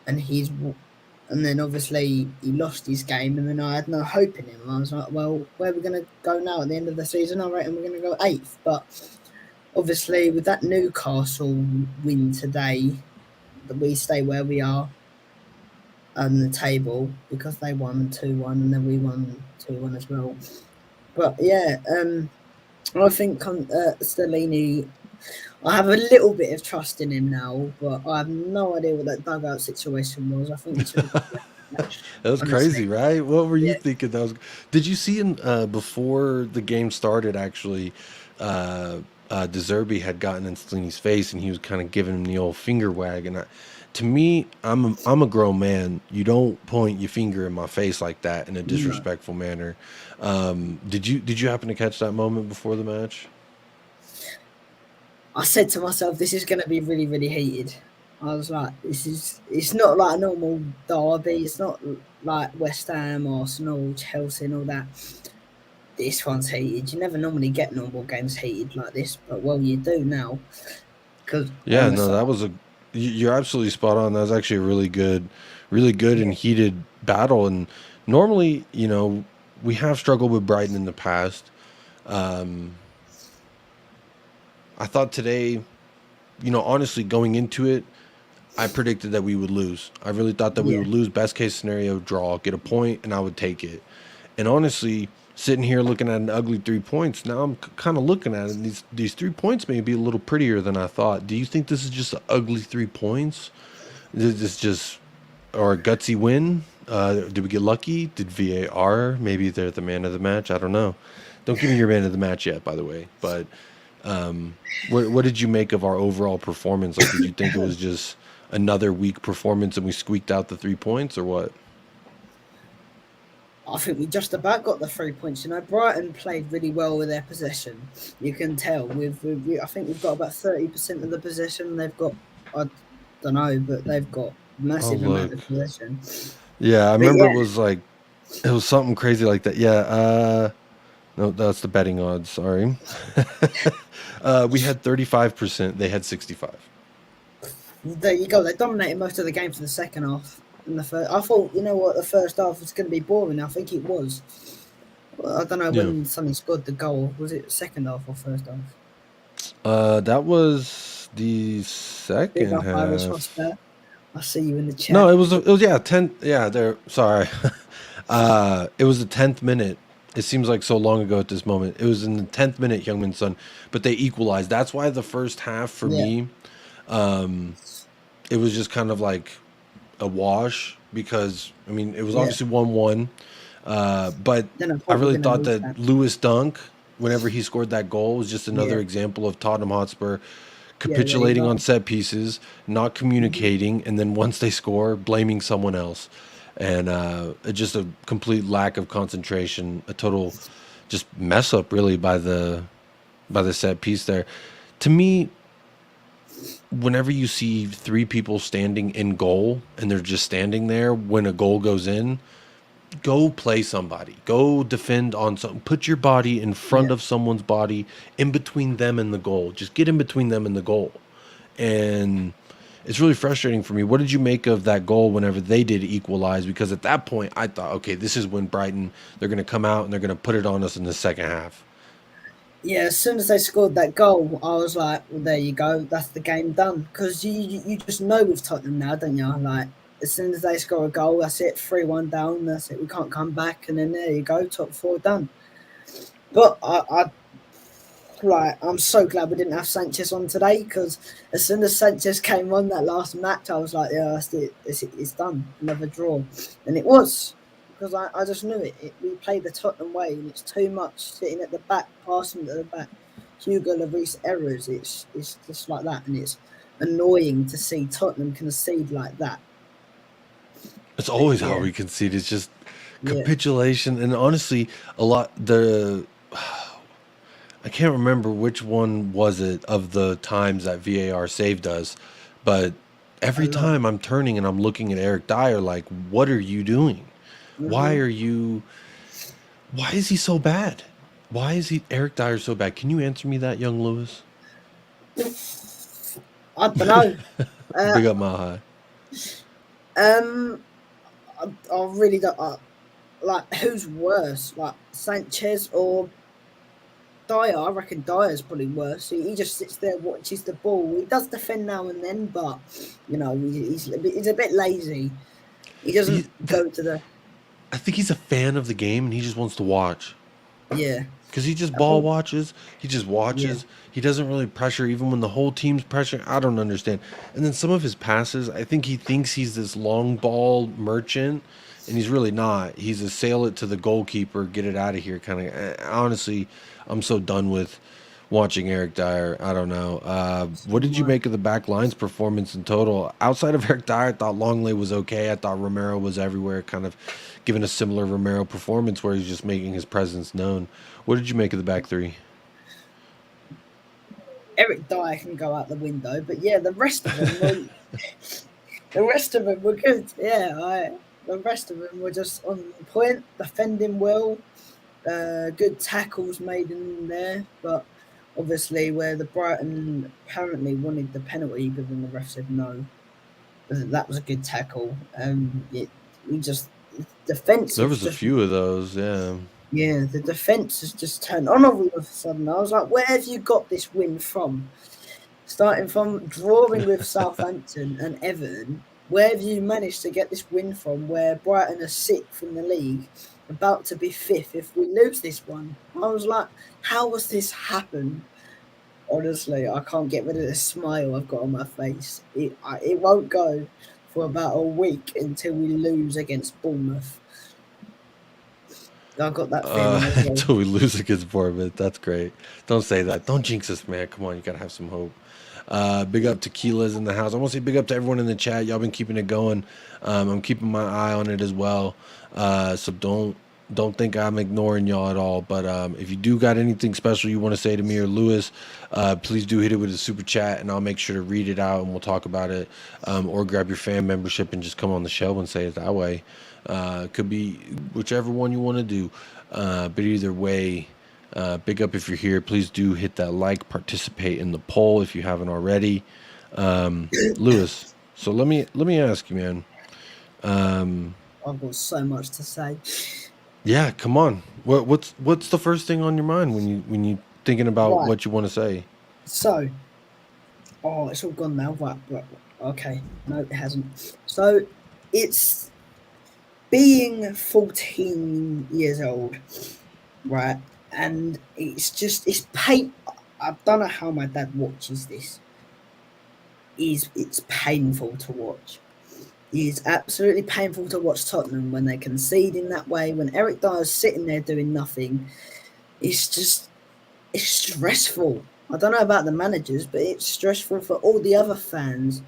Speaker 3: and then obviously he lost his game, and then I had no hope in him. I was like, well, where are we going to go now at the end of the season? I reckon we're going to go 8th, but obviously with that Newcastle win today, that we stay where we are on the table because they won 2-1 and then we won 2-1 as well. But yeah, I think Stellini, I have a little bit of trust in him now, but I have no idea what that dugout situation was. I think we should have got match.
Speaker 1: That was
Speaker 3: Honestly.
Speaker 1: crazy, right? What were you
Speaker 3: Yeah.
Speaker 1: thinking? Did you see in before the game started? Actually, De Zerbi had gotten in Stellini's face, and he was kind of giving him the old finger wag. And to me, I'm a grown man. You don't point your finger in my face like that in a disrespectful manner. Did you happen to catch that moment before the match?
Speaker 3: I said to myself, this is going to be really, really heated. I was like, it's not like a normal derby. It's not like West Ham, Arsenal, Chelsea and all that. This one's heated. You never normally get normal games heated like this, but well, you do now.
Speaker 1: Yeah, no, that was you're absolutely spot on. That was actually a really good and heated battle. And normally, we have struggled with Brighton in the past. I thought today, honestly, going into it, I predicted that we would lose. I really thought that we would lose. Best case scenario, draw, get a point, and I would take it. And honestly, sitting here looking at an ugly 3 points, now I'm kind of looking at it, and these 3 points may be a little prettier than I thought. Do you think this is just an ugly 3 points? Is this just or a gutsy win? Did we get lucky? Did VAR? Maybe they're the man of the match. I don't know. Don't give me your man of the match yet, by the way. But what did you make of our overall performance? Like, did you think it was just another weak performance and we squeaked out the 3 points, or what?
Speaker 3: I think we just about got the 3 points. Brighton played really well with their possession. You can tell. I think we've got about 30% of the possession. They've got, I don't know, but they've got massive amount of possession.
Speaker 1: Yeah, I remember it was something crazy like that. Yeah, no, that's the betting odds. Sorry. We had 35%. They had 65.
Speaker 3: There you go. They dominated most of the game for the second half. I thought, the first half was going to be boring. I think it was. I don't know when Sonny scored the goal. Was it second half or first half?
Speaker 1: That was the second half.
Speaker 3: IrishHotspur. I see you in the chat.
Speaker 1: No, it was 10. Yeah, there. Sorry. It was the 10th minute. It seems like so long ago at this moment. It was in the 10th minute, Youngman's son, but they equalized. That's why the first half for me, it was just kind of like a wash because, it was obviously 1-1. But I really thought that Lewis Dunk, whenever he scored that goal, was just another example of Tottenham Hotspur capitulating on set pieces, not communicating, and then once they score, blaming someone else. And just a complete lack of concentration, a total just mess up really by the set piece there. To me, whenever you see 3 people standing in goal and they're just standing there when a goal goes in, go play somebody. Go defend on something. Put your body in front
Speaker 3: Yeah.
Speaker 1: of someone's body, in between them and the goal. Just get in between them and the goal. And it's really frustrating for me. What did you make of that goal whenever they did equalize? Because at that point, I thought, okay, this is when Brighton, they're going to come out and they're going to put it on us in the second half.
Speaker 3: Yeah, as soon as they scored that goal, I was like, well, there you go. That's the game done. Because you just know with Tottenham now, don't you? Like, as soon as they score a goal, that's it, 3-1 down, that's it. We can't come back. And then there you go, top 4 done. But I'm so glad we didn't have Sanchez on today, because as soon as Sanchez came on that last match, I was like, yeah, that's it. It's done. Another draw. And it was. Because I just knew it. We played the Tottenham way, and it's too much sitting at the back, passing to the back. Hugo Lloris errors. It's just like that, and it's annoying to see Tottenham concede like that.
Speaker 1: It's always how we concede. It's just
Speaker 3: Yeah.
Speaker 1: capitulation. And honestly, I can't remember which one was it of the times that VAR saved us, but every time I'm turning and I'm looking at Eric Dyer, like, what are you doing? Why is he so bad? Why is Eric Dyer so bad? Can you answer me that, young Lewis?
Speaker 3: I don't know.
Speaker 1: Big up Mile
Speaker 3: I really don't. Like, who's worse? Like, Sanchez or Dyer? I reckon Dyer's probably worse. He just sits there, watches the ball. He does defend now and then, but he's a bit lazy. He doesn't go to the.
Speaker 1: I think he's a fan of the game and he just wants to watch.
Speaker 3: Yeah.
Speaker 1: Because he just ball watches. He just watches. Yeah. He doesn't really pressure even when the whole team's pressuring. I don't understand. And then some of his passes, I think he thinks he's this long ball merchant, and he's really not. He's a sail it to the goalkeeper, get it out of here kind of. Honestly, I'm so done with watching Eric Dyer. I don't know. What did you make of the back line's performance in total? Outside of Eric Dyer, I thought Longley was okay. I thought Romero was everywhere, kind of giving a similar Romero performance where he's just making his presence known. What did you make of the back 3?
Speaker 3: Eric Dyer can go out the window, but yeah, the rest of them were good. Yeah, the rest of them were just on point, defending well, good tackles made in there, but obviously where the Brighton apparently wanted the penalty, but then the ref said no. That was a good tackle. Defense.
Speaker 1: There was a few of those, yeah.
Speaker 3: Yeah, the defence has just turned on all of a sudden. I was like, where have you got this win from? Starting from drawing with Southampton and Everton, where have you managed to get this win from, where Brighton are 6th in the league, about to be 5th if we lose this one? I was like, how has this happened? Honestly, I can't get rid of the smile I've got on my face. It won't go for about a week until we lose against Bournemouth. I got that feeling.
Speaker 1: Until we lose against Bournemouth. That's great. Don't say that. Don't jinx us, man. Come on, you gotta have some hope. Big up Tequila's in the house. I want to say big up to everyone in the chat. Y'all been keeping it going. I'm keeping my eye on it as well. So don't think I'm ignoring y'all at all. But if you do got anything special you want to say to me or Lewis, please do hit it with a super chat, and I'll make sure to read it out and we'll talk about it. Or grab your fan membership and just come on the show and say it that way. Could be whichever one you want to do. But either way, big up if you're here. Please do hit that like, participate in the poll if you haven't already. Lewis, so let me ask you, man.
Speaker 3: I've got so much to say.
Speaker 1: Yeah, come on. What's the first thing on your mind when you thinking about what you want to say?
Speaker 3: So, it's all gone now. Right. Okay, no, it hasn't. So, it's being 14 years old, right? And it's pain. I don't know how my dad watches this. It's painful to watch. It's absolutely painful to watch Tottenham when they concede in that way. When Eric Dyer's sitting there doing nothing, it's stressful. I don't know about the managers, but it's stressful for all the other fans.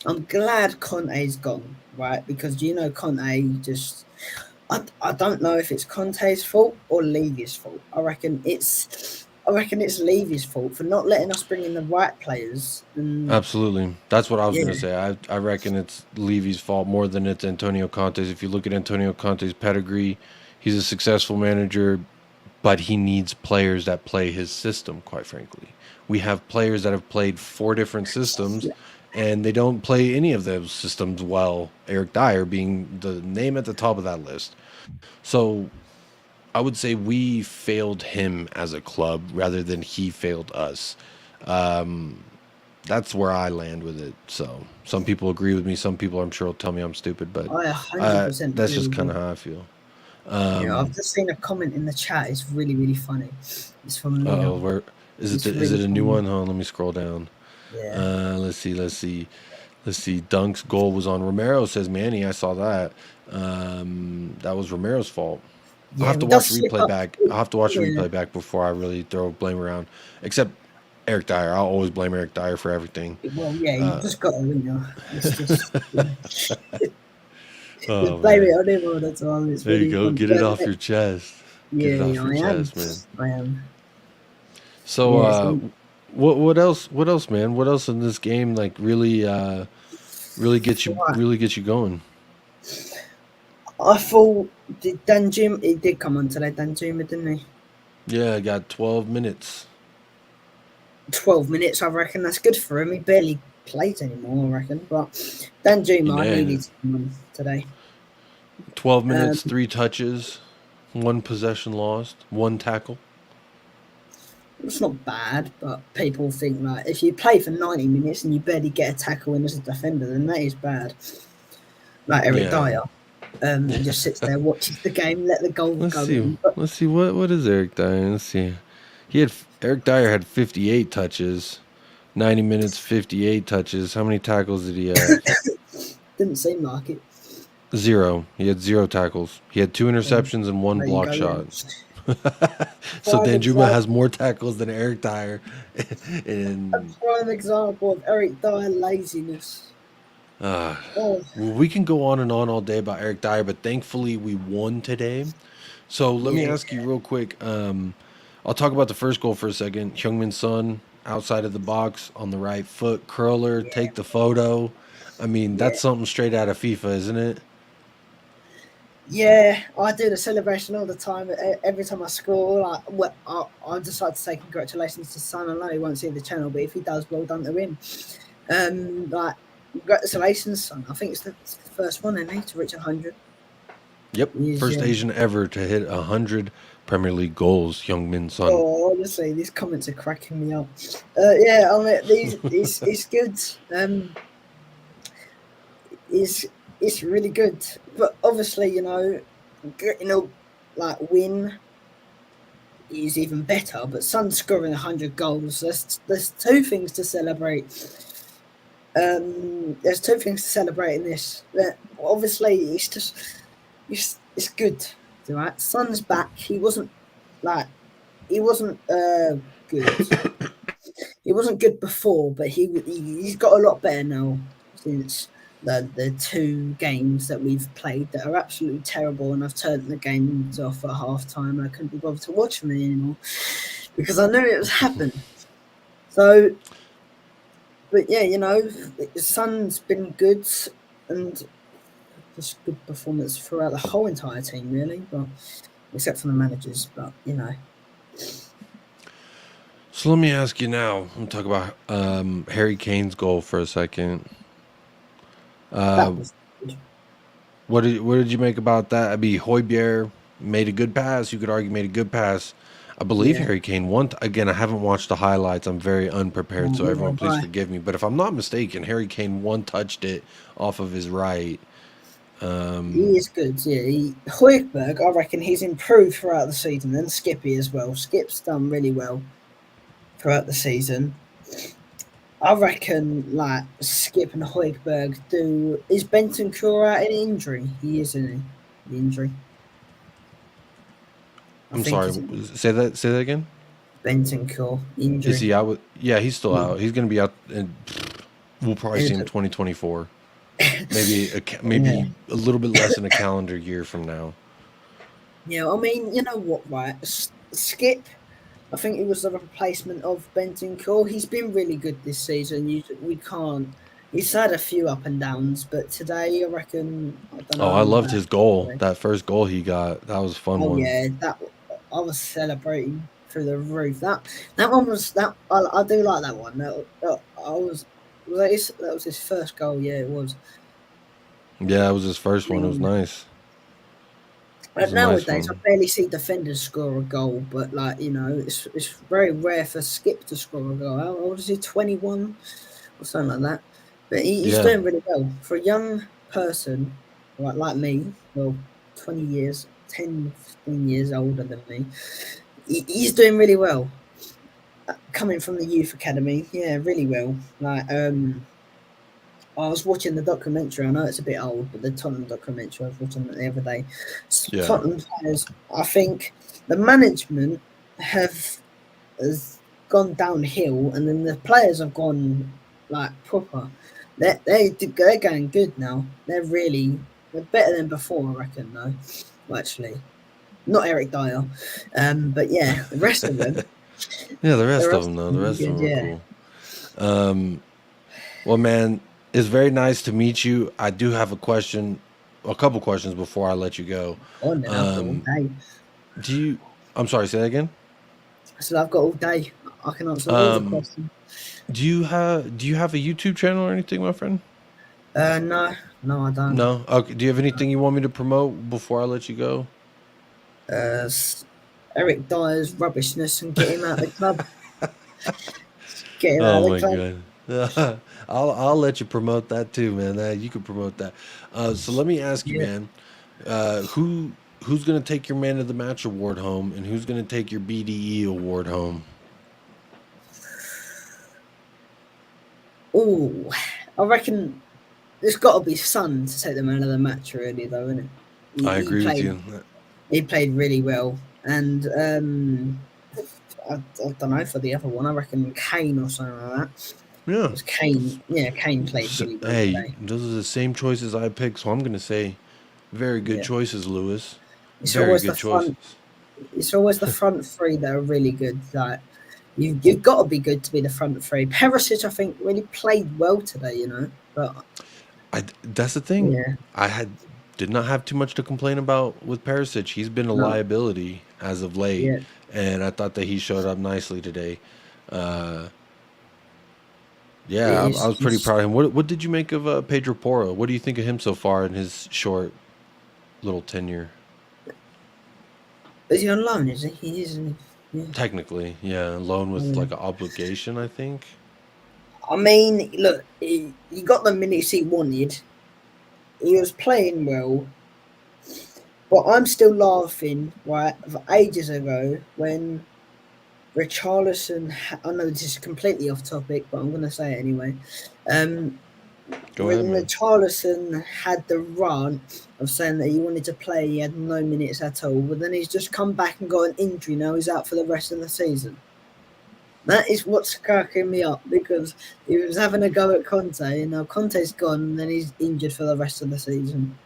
Speaker 3: I'm glad Conte's gone, right? Because Conte just... I don't know if it's Conte's fault or Levy's fault. I reckon it's I reckon it's Levy's fault for not letting us bring in the right players. And
Speaker 1: Absolutely. That's what I was
Speaker 3: yeah,
Speaker 1: going to say. I reckon it's Levy's fault more than it's Antonio Conte's. If you look at Antonio Conte's pedigree, he's a successful manager, but he needs players that play his system, quite frankly. We have players that have played 4 different systems, and they don't play any of those systems well, Eric Dyer being the name at the top of that list. So I would say we failed him as a club rather than he failed us. That's where I land with it. So some people agree with me. Some people, I'm sure, will tell me I'm stupid, but
Speaker 3: I 100%
Speaker 1: that's
Speaker 3: agree
Speaker 1: just
Speaker 3: with
Speaker 1: kind
Speaker 3: you.
Speaker 1: of how I feel.
Speaker 3: Yeah, I've just seen a comment in the chat. It's really, really funny. It's from
Speaker 1: Oh,
Speaker 3: Neil.
Speaker 1: where is it?
Speaker 3: It's
Speaker 1: Is
Speaker 3: really
Speaker 1: it a new
Speaker 3: funny.
Speaker 1: one? Hold on, let me scroll down.
Speaker 3: Yeah.
Speaker 1: Let's see. Dunk's goal was on Romero. Says Manny. I saw that. That was Romero's fault. I'll
Speaker 3: Yeah,
Speaker 1: have to
Speaker 3: he
Speaker 1: watch
Speaker 3: does
Speaker 1: the
Speaker 3: slip
Speaker 1: replay
Speaker 3: up.
Speaker 1: back. I'll have to watch the
Speaker 3: Yeah.
Speaker 1: replay back before I really throw blame around. Except Eric Dyer. I'll always blame Eric Dyer for everything.
Speaker 3: Well, yeah, you just got to, It's just.
Speaker 1: Oh
Speaker 3: Just blame
Speaker 1: man.
Speaker 3: it on him all the time. It's
Speaker 1: There you
Speaker 3: really
Speaker 1: go.
Speaker 3: funny.
Speaker 1: Get it off your chest. Get
Speaker 3: Yeah,
Speaker 1: it off
Speaker 3: yeah,
Speaker 1: your
Speaker 3: I am.
Speaker 1: chest, man.
Speaker 3: I am.
Speaker 1: So,
Speaker 3: Yeah, so
Speaker 1: what else? What else, man? What else in this game like
Speaker 3: right.
Speaker 1: really gets you going?
Speaker 3: I thought Dan Jim, he did come on today, Dan Juma, didn't he?
Speaker 1: Yeah, I got 12 minutes.
Speaker 3: 12 minutes, I reckon. That's good for him. He barely plays anymore, I reckon. But Dan Juma, I
Speaker 1: Yeah,
Speaker 3: needed to come on today.
Speaker 1: 12
Speaker 3: Um,
Speaker 1: minutes, 3 touches, 1 possession lost, 1 tackle.
Speaker 3: it's not bad, but people think like if you play for 90 minutes and you barely get a tackle in as a defender, then that is bad. Like Eric
Speaker 1: Yeah.
Speaker 3: Dyer, he just sits there, watches the game, let the goal
Speaker 1: Let's
Speaker 3: go
Speaker 1: see.
Speaker 3: in. But
Speaker 1: Let's see what is Eric Dyer. Let's see. Eric Dyer had 58 touches, 90 minutes, 58 touches. How many tackles did he have?
Speaker 3: didn't seem like it.
Speaker 1: 0. He had 0 tackles. He had 2 interceptions and 1
Speaker 3: There you
Speaker 1: block
Speaker 3: go. Then.
Speaker 1: shot. So
Speaker 3: Prime
Speaker 1: Danjuma has
Speaker 3: example,
Speaker 1: more tackles than Eric Dyer.
Speaker 3: a
Speaker 1: And
Speaker 3: prime example of Eric Dyer laziness.
Speaker 1: uh,
Speaker 3: Oh,
Speaker 1: well, we can go on and on all day about Eric Dyer, but thankfully we won today. So let me
Speaker 3: yeah,
Speaker 1: ask you real quick. I'll talk about the first goal for a second. Heung-min Son outside of the box on the right foot, curler,
Speaker 3: yeah,
Speaker 1: take the photo. I mean,
Speaker 3: yeah.
Speaker 1: that's something straight out of FIFA, isn't it?
Speaker 3: Yeah, I do the celebration all the time. Every time I score, I decide to say congratulations to Son. I know he won't see the channel, but if he does, well done to him. Like congratulations, Son. I think it's the first one, isn't he, to reach 100.
Speaker 1: Yep, first Asian ever to hit 100 Premier League goals, Heung-min Son.
Speaker 3: Oh, honestly, these comments are cracking me up. Yeah, I mean, it's good. It's really good, but obviously, getting a win is even better. But Son scoring 100 goals, there's 2 things to celebrate. There's 2 things to celebrate in this. Obviously, it's good, right? Son's back. He wasn't good. He wasn't good before, but he's got a lot better now since the 2 games that we've played that are absolutely terrible, and I've turned the games off at half time. I couldn't be bothered to watch them anymore because I knew it was happening. So, but yeah, Son's been good and just good performance throughout the whole entire team, really, but except for the managers. But
Speaker 1: So let me ask you now. I'm talk about Harry Kane's goal for a second.
Speaker 3: that was good.
Speaker 1: What did you make about that? I mean, Højbjerg made a good pass. You could argue made a good pass. I believe
Speaker 3: Yeah.
Speaker 1: Harry Kane won. Again, I haven't watched the highlights. I'm very unprepared, so
Speaker 3: Yeah,
Speaker 1: everyone, please
Speaker 3: bye.
Speaker 1: forgive me. But if I'm not mistaken, Harry Kane touched it off of his right.
Speaker 3: He is good, yeah. Højbjerg, I reckon he's improved throughout the season, and Skippy as well. Skip's done really well throughout the season. I reckon, Skip and Højbjerg do. Is Bentancur out in injury? He is, isn't he? The injury. I
Speaker 1: I'm
Speaker 3: think
Speaker 1: sorry.
Speaker 3: he's
Speaker 1: Say that again.
Speaker 3: Bentancur injury.
Speaker 1: Is he out? Yeah, he's still out. He's going to be out. We'll probably see him
Speaker 3: Is it?
Speaker 1: 2024. Maybe
Speaker 3: Yeah.
Speaker 1: a little bit less than a calendar year from now.
Speaker 3: Yeah, I mean, you know what, right? Skip, I think he was the replacement of Bentancur. He's been really good this season. We can't. He's had a few up and downs, but today I reckon I don't
Speaker 1: Oh, I
Speaker 3: know
Speaker 1: loved
Speaker 3: about
Speaker 1: his goal.
Speaker 3: today.
Speaker 1: That first goal he got. That was a fun
Speaker 3: Oh
Speaker 1: one.
Speaker 3: yeah, that I was celebrating through the roof. That one was that I do like that one. That was his first goal. Yeah, it was.
Speaker 1: Yeah, it was his first
Speaker 3: I
Speaker 1: one. It was
Speaker 3: mean,
Speaker 1: nice. It was a nice
Speaker 3: nowadays I
Speaker 1: one.
Speaker 3: barely see defenders score a goal, but it's very rare for Skip to score a goal. How old is he? 21 or something like that. But he's
Speaker 1: Yeah.
Speaker 3: doing really well for a young person like me. Well, 20 years, 10, 15 years older than me. He's doing really well. Coming from the youth academy, yeah, really well. I was watching the documentary. I know it's a bit old, but the Tottenham documentary, I was watching it the other day.
Speaker 1: Yeah.
Speaker 3: Tottenham players, I think the management has gone downhill, and then the players have gone like proper. They're going good now. They're better than before, I reckon. Though, well, actually, not Eric Dyer, but yeah, the rest of them,
Speaker 1: Yeah, the
Speaker 3: the
Speaker 1: rest of
Speaker 3: rest
Speaker 1: them, though.
Speaker 3: of
Speaker 1: The
Speaker 3: them are
Speaker 1: rest of
Speaker 3: good.
Speaker 1: them are
Speaker 3: Yeah.
Speaker 1: cool. Well, man, it's very nice to meet you. I do have a couple questions before I let you go.
Speaker 3: On then I've got all
Speaker 1: Um,
Speaker 3: day.
Speaker 1: do you, I'm sorry, say that again?
Speaker 3: So I've got all day. I can answer all the
Speaker 1: Um,
Speaker 3: questions.
Speaker 1: do you have a YouTube channel or anything, my friend?
Speaker 3: No, no, I don't.
Speaker 1: No? Okay. Do you have anything you want me to promote before I let you go?
Speaker 3: Uh, Eric Dyer's rubbishness and get him out of the club. Get him out
Speaker 1: Oh
Speaker 3: of the
Speaker 1: my
Speaker 3: club.
Speaker 1: god. I'll let you promote that too, man. You can promote that. So let me ask you,
Speaker 3: Yeah.
Speaker 1: man, who's gonna take your Man of the Match award home, and who's gonna take your BDE award home?
Speaker 3: Oh, I reckon there's got to be Son to take the man of the match, really, though, isn't it?
Speaker 1: I
Speaker 3: He
Speaker 1: agree with
Speaker 3: played.
Speaker 1: you.
Speaker 3: He played really well, and I don't know for the other one. I reckon Kane or something like that.
Speaker 1: Yeah.
Speaker 3: Because Kane, yeah, Kane played really well
Speaker 1: Hey,
Speaker 3: today.
Speaker 1: those are the same choices I picked, so I'm gonna say very good
Speaker 3: Yeah,
Speaker 1: choices, Lewis.
Speaker 3: it's
Speaker 1: Very
Speaker 3: always the
Speaker 1: good choices.
Speaker 3: front. It's always the front three that are really good. Like you've got to be good to be the front three. Perisic, I think, really played well today. But
Speaker 1: That's the thing.
Speaker 3: yeah,
Speaker 1: I did not have too much to complain about with Perisic. He's been a
Speaker 3: no,
Speaker 1: liability as of late,
Speaker 3: yeah,
Speaker 1: and I thought that he showed up nicely today. Uh,
Speaker 3: it
Speaker 1: yeah, I
Speaker 3: is.
Speaker 1: was pretty proud of him. What did you make of Pedro Porro? What do you think of him so far in his short little tenure?
Speaker 3: Is he on loan? Is he? He is. Isn't he? Yeah.
Speaker 1: Technically, yeah, loan with
Speaker 3: Yeah.
Speaker 1: like an obligation, I think.
Speaker 3: I mean, look, he got the minutes he wanted. He was playing well, but I'm still laughing, right, of ages ago when Richarlison, I know this is completely off topic, but I'm going to say it anyway.
Speaker 1: Go ahead,
Speaker 3: When
Speaker 1: man.
Speaker 3: Richarlison had the rant of saying that he wanted to play, he had no minutes at all, but then he's just come back and got an injury. Now he's out for the rest of the season. That is what's cracking me up because he was having a go at Conte, and now Conte's gone, and then he's injured for the rest of the season.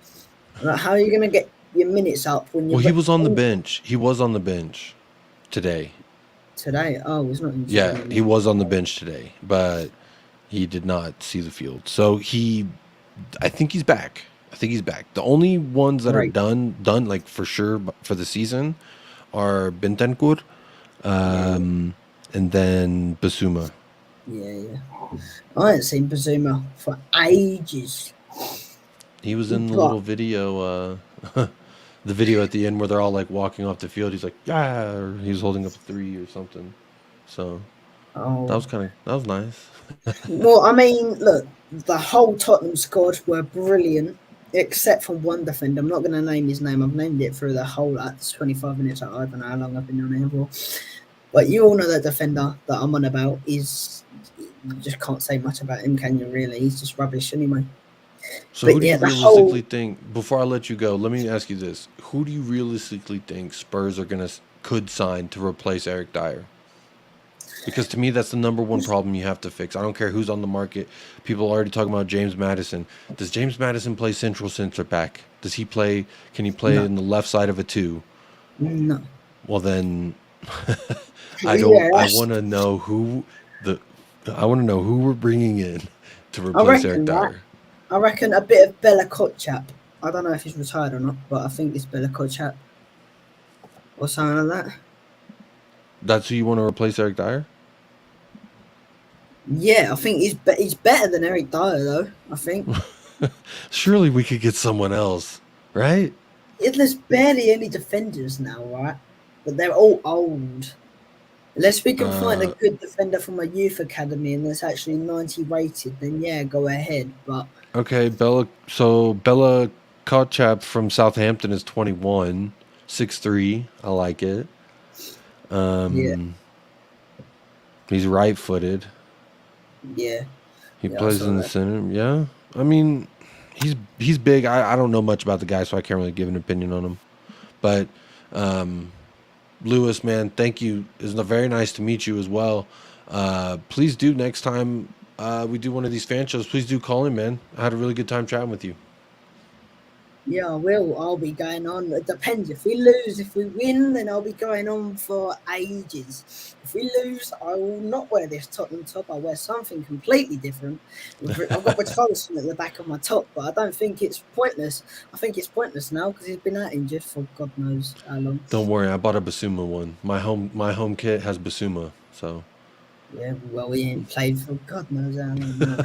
Speaker 3: Like, how are you going to get your minutes up when
Speaker 1: Well,
Speaker 3: you're
Speaker 1: he was on the bench. He was on the bench today.
Speaker 3: today? Oh, he's not injured
Speaker 1: Yeah, he
Speaker 3: anymore.
Speaker 1: was on the bench today, but he did not see the field. So I think he's back. I think he's back. The only ones that are
Speaker 3: Great.
Speaker 1: done like for sure for the season are Bentancur,
Speaker 3: Yeah,
Speaker 1: and then Basuma.
Speaker 3: yeah. I haven't seen Bazuma for ages.
Speaker 1: He was in the
Speaker 3: But
Speaker 1: little video, the video at the end where they're all like walking off the field. He's like, yeah, or he was holding up a 3 or something. So
Speaker 3: oh,
Speaker 1: that was nice.
Speaker 3: well, I mean, look, the whole Tottenham squad were brilliant, except for one defender. I'm not going to name his name. I've named it through the whole 25 minutes. I don't know how long I've been on here for. But you all know that defender that I'm on about is. You just can't say much about him, can you? Really, he's just rubbish anyway.
Speaker 1: So who
Speaker 3: But
Speaker 1: do
Speaker 3: yeah,
Speaker 1: you
Speaker 3: the whole
Speaker 1: realistically think? Before I let you go, let me ask you this: who do you realistically think Spurs are could sign to replace Eric Dyer? Because to me, that's the number one problem you have to fix. I don't care who's on the market. People are already talking about James Madison. Does James Madison play central center back? Does he play? Can he play
Speaker 3: no,
Speaker 1: in the left side of a two?
Speaker 3: no.
Speaker 1: Well, then I
Speaker 3: Yes,
Speaker 1: want to know who we're bringing in to
Speaker 3: I
Speaker 1: replace Eric
Speaker 3: reckon that.
Speaker 1: Dyer.
Speaker 3: I reckon a bit of Bella Kotchap. I don't know if he's retired or not, but I think it's Bella Kotchap or something like that.
Speaker 1: That's who you want to replace Eric Dyer?
Speaker 3: Yeah, I think he's better than Eric Dyer though. I think
Speaker 1: Surely we could get someone else, right?
Speaker 3: there's barely any defenders now, right? But they're all old. Unless we can find a
Speaker 1: Uh,
Speaker 3: good defender from a youth academy and that's actually 90 rated, then yeah, go ahead. But
Speaker 1: okay, Bella Kotchap from Southampton is 21, 6'3". I like it.
Speaker 3: yeah,
Speaker 1: He's right-footed.
Speaker 3: yeah,
Speaker 1: He
Speaker 3: yeah, I
Speaker 1: plays
Speaker 3: saw
Speaker 1: in the
Speaker 3: that.
Speaker 1: center. Yeah. I mean, he's big. I don't know much about the guy, so I can't really give an opinion on him. But Lewis, man, thank you. It's very nice to meet you as well. Please do next time we do one of these fan shows. Please do call in, man. I had a really good time chatting with you.
Speaker 3: Yeah, I will. I'll be going on. It depends. If we lose, if we win, then I'll be going on for ages. If we lose, I will not wear this Tottenham top. I'll wear something completely different. I've got Richarlison at the back of my top, but I don't think it's pointless. I think it's pointless now because he's been out injured for God knows how long.
Speaker 1: Don't worry, I bought a Basuma one. My home kit has Basuma, so
Speaker 3: Yeah, well, he ain't played for God knows how long now.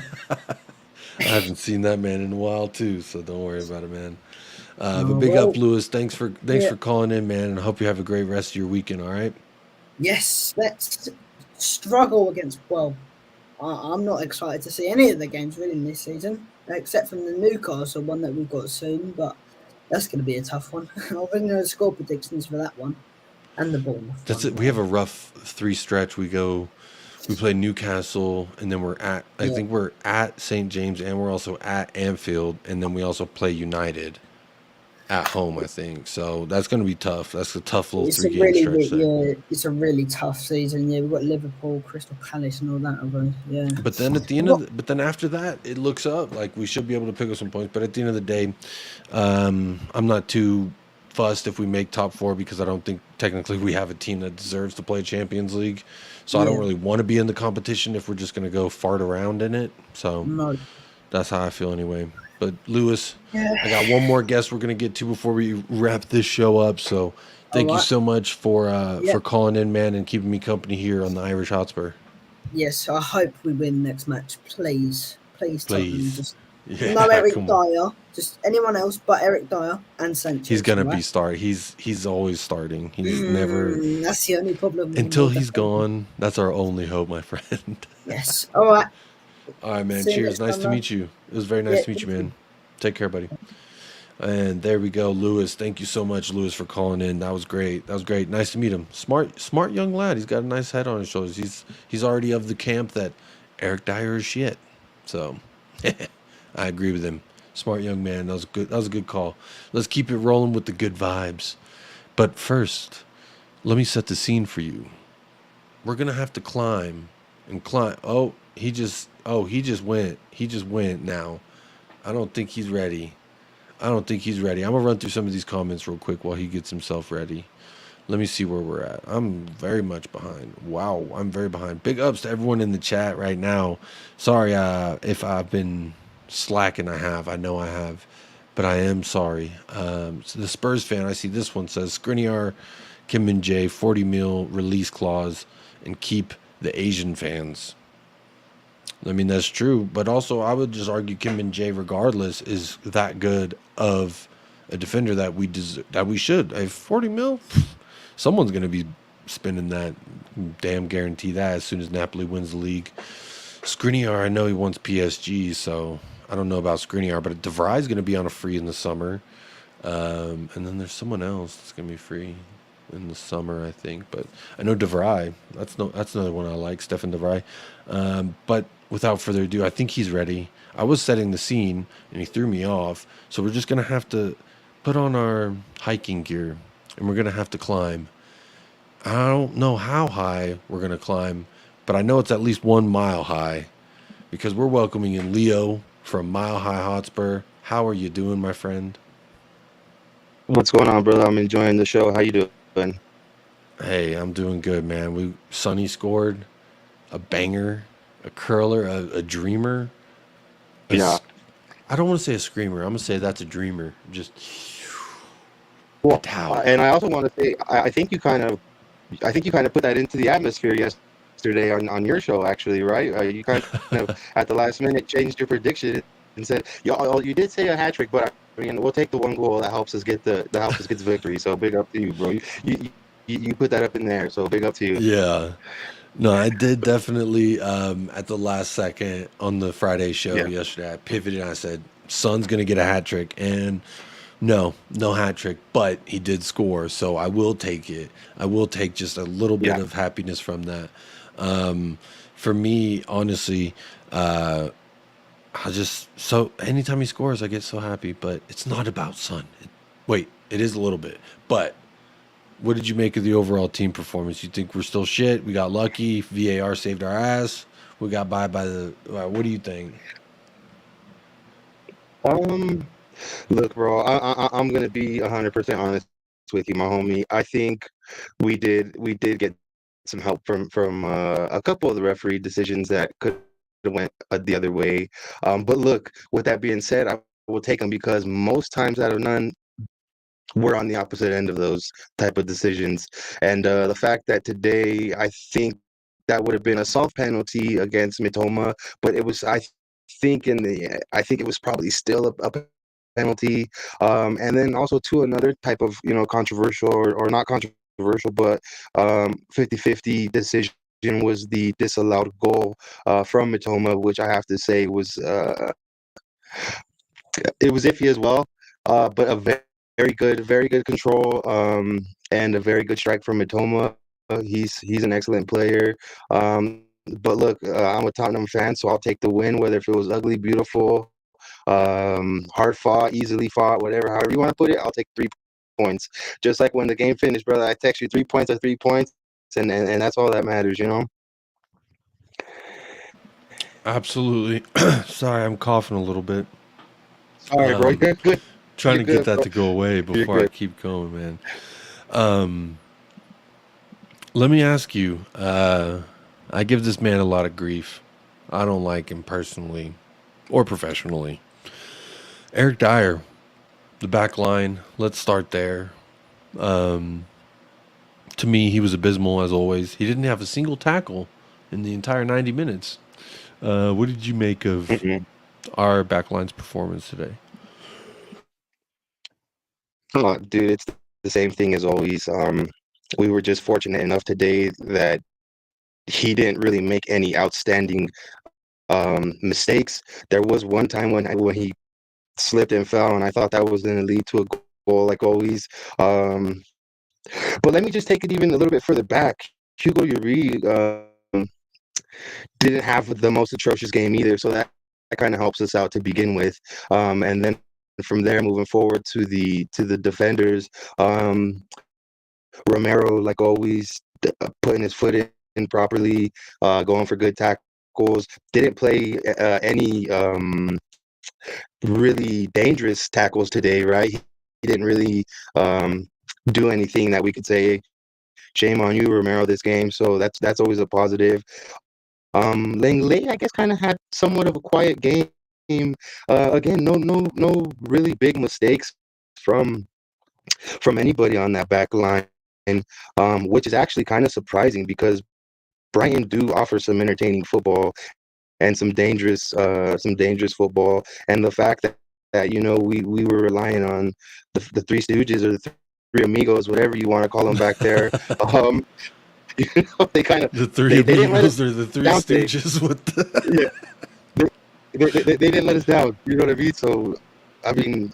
Speaker 1: I haven't seen that man in a while too. So don't worry about it, man. But
Speaker 3: Oh,
Speaker 1: big up,
Speaker 3: well,
Speaker 1: Lewis. Thanks for
Speaker 3: yeah.
Speaker 1: calling in, man, and I hope you have a great rest of your weekend. All right.
Speaker 3: Yes, let's struggle against. Well, I'm not excited to see any of the games really this season, except from the Newcastle one that we've got soon. But that's going to be a tough one. I'll bring the score predictions for that one and the Bournemouth.
Speaker 1: That's
Speaker 3: one.
Speaker 1: it. We have a rough 3 stretch. We play Newcastle, and then I think we're at St. James, and we're also at Anfield, and then we also play United at home, I think. So that's going to be tough. That's a tough little
Speaker 3: It's
Speaker 1: 3-game stretch there.
Speaker 3: yeah, it's a really tough season. Yeah, we've got Liverpool, Crystal Palace, and all that. Yeah.
Speaker 1: But then but then after that, it looks up. Like we should be able to pick up some points. But at the end of the day, I'm not too fussed if we make top 4 because I don't think technically we have a team that deserves to play Champions League. So I don't really want to be in the competition if we're just going to go fart around in it. So
Speaker 3: No.
Speaker 1: that's how I feel anyway. But Lewis,
Speaker 3: Yeah.
Speaker 1: I got one more guest we're going to get to before we wrap this show up. So thank you so much for calling in, man, and keeping me company here on the Irish Hotspur.
Speaker 3: Yes, I hope we win next match. Please. Tottenham, just no Eric Dyer, just anyone else but Eric Dyer and Sanchez.
Speaker 1: He's gonna be starting. He's always starting. He's never.
Speaker 3: That's the only problem.
Speaker 1: Until he's gone, that's our only hope, my friend.
Speaker 3: Yes. All right.
Speaker 1: All right, man. Cheers. Nice to meet you. It was very nice to meet you, man. Take care, buddy. And there we go, Lewis. Thank you so much, Lewis, for calling in. That was great. Nice to meet him. Smart young lad. He's got a nice head on his shoulders. He's already of the camp that Eric Dyer is shit. So I agree with him. Smart young man. That was good. That was a good call. Let's keep it rolling with the good vibes. But first, let me set the scene for you. We're gonna have to climb and climb. Oh, he just went. He just went now. I don't think he's ready. I'm gonna run through some of these comments real quick while he gets himself ready. Let me see where we're at. I'm very much behind. Wow, I'm very behind. Big ups to everyone in the chat right now. Sorry if I've been slacking. I know I have, but I am sorry. So the Spurs fan, I see this one says Skriniar, Kim Min Jae, 40 mil release clause, and keep the Asian fans. I mean, that's true, but also I would just argue Kim Min Jae, regardless, is that good of a defender that we should. If 40 mil, someone's going to be spending that. Damn guarantee that as soon as Napoli wins the league. Skriniar, I know he wants PSG, so I don't know about Skriniar, but De Vrij going to be on a free in the summer. And then there's someone else that's going to be free in the summer, I think. But I know De Vrij. That's another one I like, Stefan De Vrij. But without further ado, I think he's ready. I was setting the scene, and he threw me off. So we're just going to have to put on our hiking gear, and we're going to have to climb. I don't know how high we're going to climb, but I know it's at least 1 mile high because we're welcoming in Leo from Mile High Hotspur. How are you doing, my friend?
Speaker 4: What's going on, brother? I'm enjoying the show. How you doing?
Speaker 1: Hey, I'm doing good, man. Sonny scored a banger, a curler, a dreamer. A
Speaker 4: Yeah.
Speaker 1: s- I don't want to say a screamer. I'm gonna say that's a dreamer. Just
Speaker 4: Well,
Speaker 1: pow.
Speaker 4: and I also want to say, I think you kind of put that into the atmosphere yesterday on your show, actually, right? You kind of at the last minute changed your prediction and said, you did say a hat trick, but I mean, we'll take the one goal that helps us get the victory. So big up to you, bro. You put that up in there, so big up to you.
Speaker 1: Yeah. No, I did definitely at the last second on the Friday show
Speaker 4: Yeah,
Speaker 1: yesterday. I pivoted and I said, Son's gonna get a hat trick, and no hat trick, but he did score, so I will take it. I will take just a little bit
Speaker 4: yeah,
Speaker 1: of happiness from that. Um, for me, honestly, uh, I just so anytime he scores, I get so happy. But it's not about Son. Wait, it is a little bit. But what did you make of the overall team performance? You think we're still shit? We got lucky. VAR saved our ass. We got by the. What do you think?
Speaker 4: um, look, bro, I'm gonna be 100% honest with you, my homie. I think we did get some help from a couple of the referee decisions that could have went the other way. But look, with that being said, I will take them because most times out of none, we're on the opposite end of those type of decisions. And the fact that today, I think that would have been a soft penalty against Mitoma, but it was, I think it was probably still a penalty. And then also to another type of, controversial or not controversial, but 50-50 decision was the disallowed goal from Mitoma, which I have to say was it was iffy as well, but a very good control, and a very good strike from Mitoma. He's an excellent player. But look, I'm a Tottenham fan, so I'll take the win, whether if it was ugly, beautiful, hard fought, easily fought, whatever, however you want to put it. I'll take 3 points. Just like when the game finished, brother, I text you 3 points or 3 points, and that's all that matters, you know.
Speaker 1: Absolutely. Sorry, I'm coughing a little bit.
Speaker 4: All right, bro,
Speaker 1: Um,
Speaker 4: you're good.
Speaker 1: trying
Speaker 4: You're
Speaker 1: to get
Speaker 4: good,
Speaker 1: that
Speaker 4: bro.
Speaker 1: to go away
Speaker 4: You're
Speaker 1: before I
Speaker 4: good.
Speaker 1: keep going, man. Um, let me ask you. I give this man a lot of grief. I don't like him personally or professionally. Eric Dyer, the back line. Let's start there. Um, to me, he was abysmal as always. He didn't have a single tackle in the entire 90 minutes. What did you make of
Speaker 4: Mm-mm.
Speaker 1: our backline's performance today?
Speaker 4: Dude, it's the same thing as always. We were just fortunate enough today that he didn't really make any outstanding mistakes. There was one time when he slipped and fell, and I thought that was going to lead to a goal, like always. Um, but let me just take it even a little bit further back. Hugo Yuri didn't have the most atrocious game either, so that kind of helps us out to begin with. And then from there, moving forward to the defenders. Romero, like always, putting his foot in properly, going for good tackles. Didn't play any really dangerous tackles today, right? He didn't really do anything that we could say, shame on you, Romero, this game. So that's always a positive. Langley, I guess, kind of had somewhat of a quiet game. Again, no really big mistakes from from anybody on that back line, which is actually kind of surprising because Brighton do offer some entertaining football and some dangerous football. And the fact that we were relying on the Three Stooges or the Three Amigos, whatever you want to call them back there. Um, they kind of
Speaker 1: The Three
Speaker 4: they didn't let us
Speaker 1: Amigos or the Three
Speaker 4: down today.
Speaker 1: Stooges? What the?
Speaker 4: Yeah, they didn't let us down. You know what I mean? So I mean,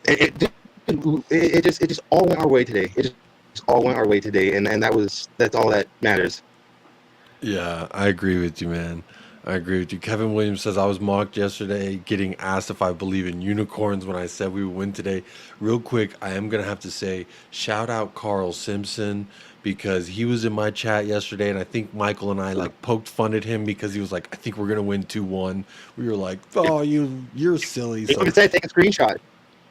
Speaker 4: it, it, it just all went our way today. It just all went our way today, and that's all that matters.
Speaker 1: Yeah, I agree with you, man. I agree with you. Kevin Williams says I was mocked yesterday, getting asked if I believe in unicorns when I said we would win today. Real quick, I am gonna have to say shout out Carl Simpson because he was in my chat yesterday, and I think Michael and I like poked fun at him because he was like, "I think we're gonna win 2-1." We were like, "Oh, you're silly."
Speaker 4: You know what
Speaker 1: So
Speaker 4: it said? Take a screenshot.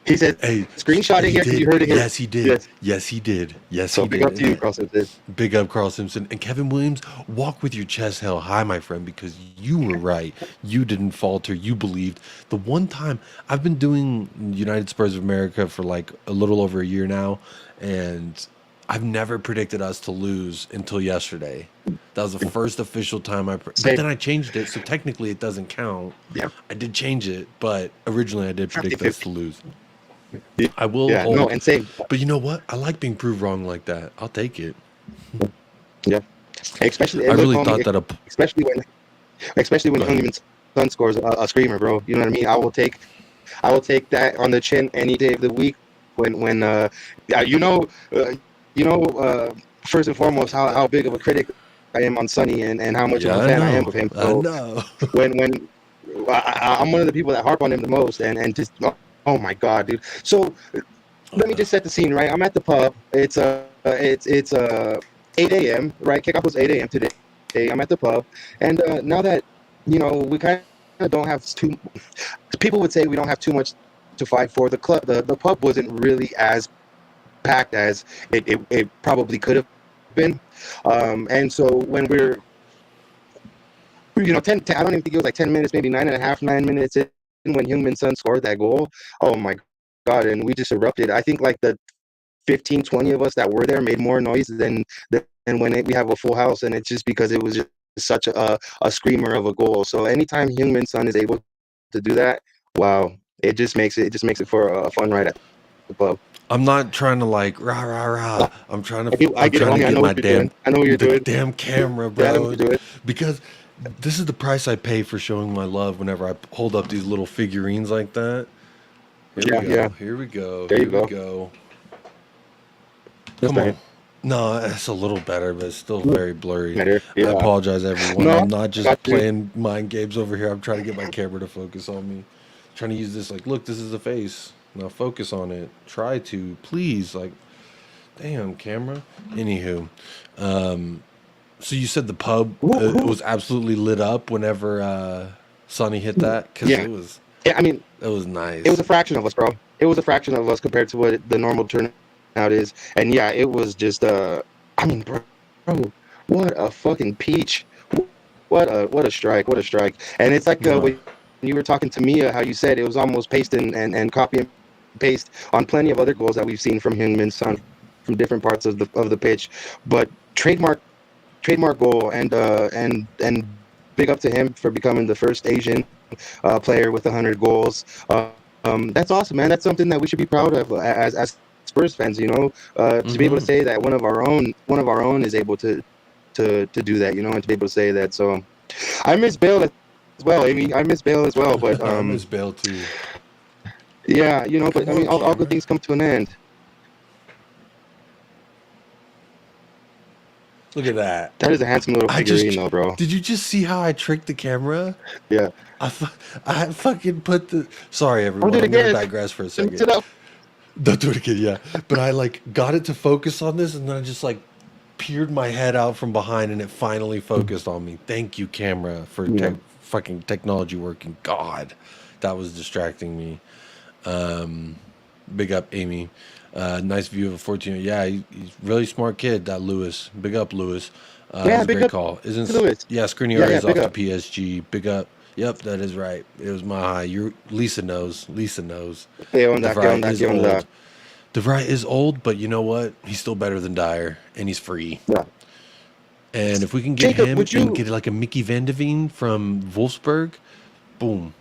Speaker 4: He said,
Speaker 1: Hey,
Speaker 4: screenshot it
Speaker 1: he
Speaker 4: here because
Speaker 1: did.
Speaker 4: you heard it here.
Speaker 1: Yes, he did.
Speaker 4: Yes.
Speaker 1: Yes, he did. Yes,
Speaker 4: So
Speaker 1: he
Speaker 4: big up
Speaker 1: did.
Speaker 4: to you, Carl Simpson.
Speaker 1: Big up Carl Simpson and Kevin Williams. Walk with your chest held high, my friend, because you were right. You didn't falter. You believed. The one time I've been doing United Spurs of America for like a little over a year now, and I've never predicted us to lose until yesterday. That was the first official time but then I changed it, so technically it doesn't count.
Speaker 4: Yeah.
Speaker 1: I did change it, but originally I did predict us to lose.
Speaker 4: Yeah.
Speaker 1: I will
Speaker 4: Yeah,
Speaker 1: hold.
Speaker 4: no, and same.
Speaker 1: But you know what? I like being proved wrong like that. I'll take it.
Speaker 4: Yeah. Especially,
Speaker 1: I
Speaker 4: look,
Speaker 1: really
Speaker 4: homie,
Speaker 1: thought that
Speaker 4: especially when
Speaker 1: Go ahead.
Speaker 4: Youngman's son scores a screamer, bro. You know what I mean? I will take that on the chin any day of the week. When you know, first and foremost how big of a critic I am on Sonny and how much of a fan I am of him.
Speaker 1: I
Speaker 4: So
Speaker 1: know.
Speaker 4: when I'm one of the people that harp on him the most and just oh my god, dude. So let me just set the scene, right? I'm at the pub. It's 8 a.m. right? Kickoff was 8 a.m. today. I'm at the pub, and now that we kind of don't have too. People would say we don't have too much to fight for. The club, the pub wasn't really as packed as it probably could have been, and so when we're 10, I don't even think it was like 10 minutes, maybe 9.5 in when Heung-min Son scored that goal. Oh my god, and we just erupted. I think like the 15, 20 of us that were there made more noise than when we have a full house, and it's just because it was just such a screamer of a goal. So anytime Heung-min Son is able to do that, wow, it just makes it for a fun ride at the pub.
Speaker 1: I'm not trying to like rah rah rah. I'm trying to
Speaker 4: I get
Speaker 1: my damn
Speaker 4: I know what you're doing.
Speaker 1: damn camera,
Speaker 4: Yeah, I know
Speaker 1: bro.
Speaker 4: what you're doing.
Speaker 1: Because this is the price I pay for showing my love whenever I hold up these little figurines like that. Here we go.
Speaker 4: Yeah.
Speaker 1: Here we go.
Speaker 4: There you
Speaker 1: Here we
Speaker 4: go.
Speaker 1: go.
Speaker 4: That's
Speaker 1: Come on.
Speaker 4: fine.
Speaker 1: No, it's a little better, but it's still very blurry.
Speaker 4: Better, yeah.
Speaker 1: I apologize, everyone.
Speaker 4: No,
Speaker 1: I'm not just
Speaker 4: got you.
Speaker 1: playing mind games over here. I'm trying to get my camera to focus on me. Trying to use this like, look, this is the face. Now focus on it. Try to, please. Like, damn, camera. Anywho, so you said the pub it was absolutely lit up whenever Sonny hit that because
Speaker 4: Yeah.
Speaker 1: it was.
Speaker 4: Yeah, I mean,
Speaker 1: It was nice.
Speaker 4: it was a fraction of us, bro. It was a fraction of us compared to what the normal turnout is. And yeah, it was just I mean, bro, what a fucking peach. What a strike. What a strike. And it's like when you were talking to Mia, how you said it was almost paste and copy and paste on plenty of other goals that we've seen from Heung-min Son from different parts of the pitch. But trademark goal and big up to him for becoming the first Asian player with 100 goals. That's awesome, man. That's something that we should be proud of as Spurs fans. To be able to say that one of our own is able to do that. And to be able to say that. So I miss Bale as well. I mean, I miss Bale as well. But
Speaker 1: I miss Bale too.
Speaker 4: yeah, but I mean, all good things come to an end.
Speaker 1: Look at that.
Speaker 4: That is a handsome little figurine, though, bro.
Speaker 1: Did you just see how I tricked the camera?
Speaker 4: Yeah.
Speaker 1: I fucking put the. Sorry, everyone.
Speaker 4: do it
Speaker 1: I'm gonna
Speaker 4: again.
Speaker 1: digress for a second.
Speaker 4: Mix it up.
Speaker 1: Don't do it again. Yeah, but I like got it to focus on this, and then I just like peered my head out from behind, and it finally focused on me. Thank you, camera, for fucking technology working. God, that was distracting me. Big up, Amy. Nice view of a 14. Yeah, he's a really smart kid. That Lewis. Big up, Lewis.
Speaker 4: Yeah,
Speaker 1: it's a
Speaker 4: big
Speaker 1: great
Speaker 4: up
Speaker 1: call. Isn't
Speaker 4: Lewis.
Speaker 1: Yeah, Skriniar is
Speaker 4: big
Speaker 1: off
Speaker 4: up.
Speaker 1: to PSG. Big up. Yep, that is right. It was my high. Lisa knows. Lisa knows.
Speaker 4: ¿Qué onda?
Speaker 1: old. DeVry is old, but you know what? He's still better than Dyer, and he's free.
Speaker 4: Yeah.
Speaker 1: And if we can get
Speaker 4: Jacob,
Speaker 1: him
Speaker 4: would you-
Speaker 1: and get like a Mickey Van de Veen from Wolfsburg, boom.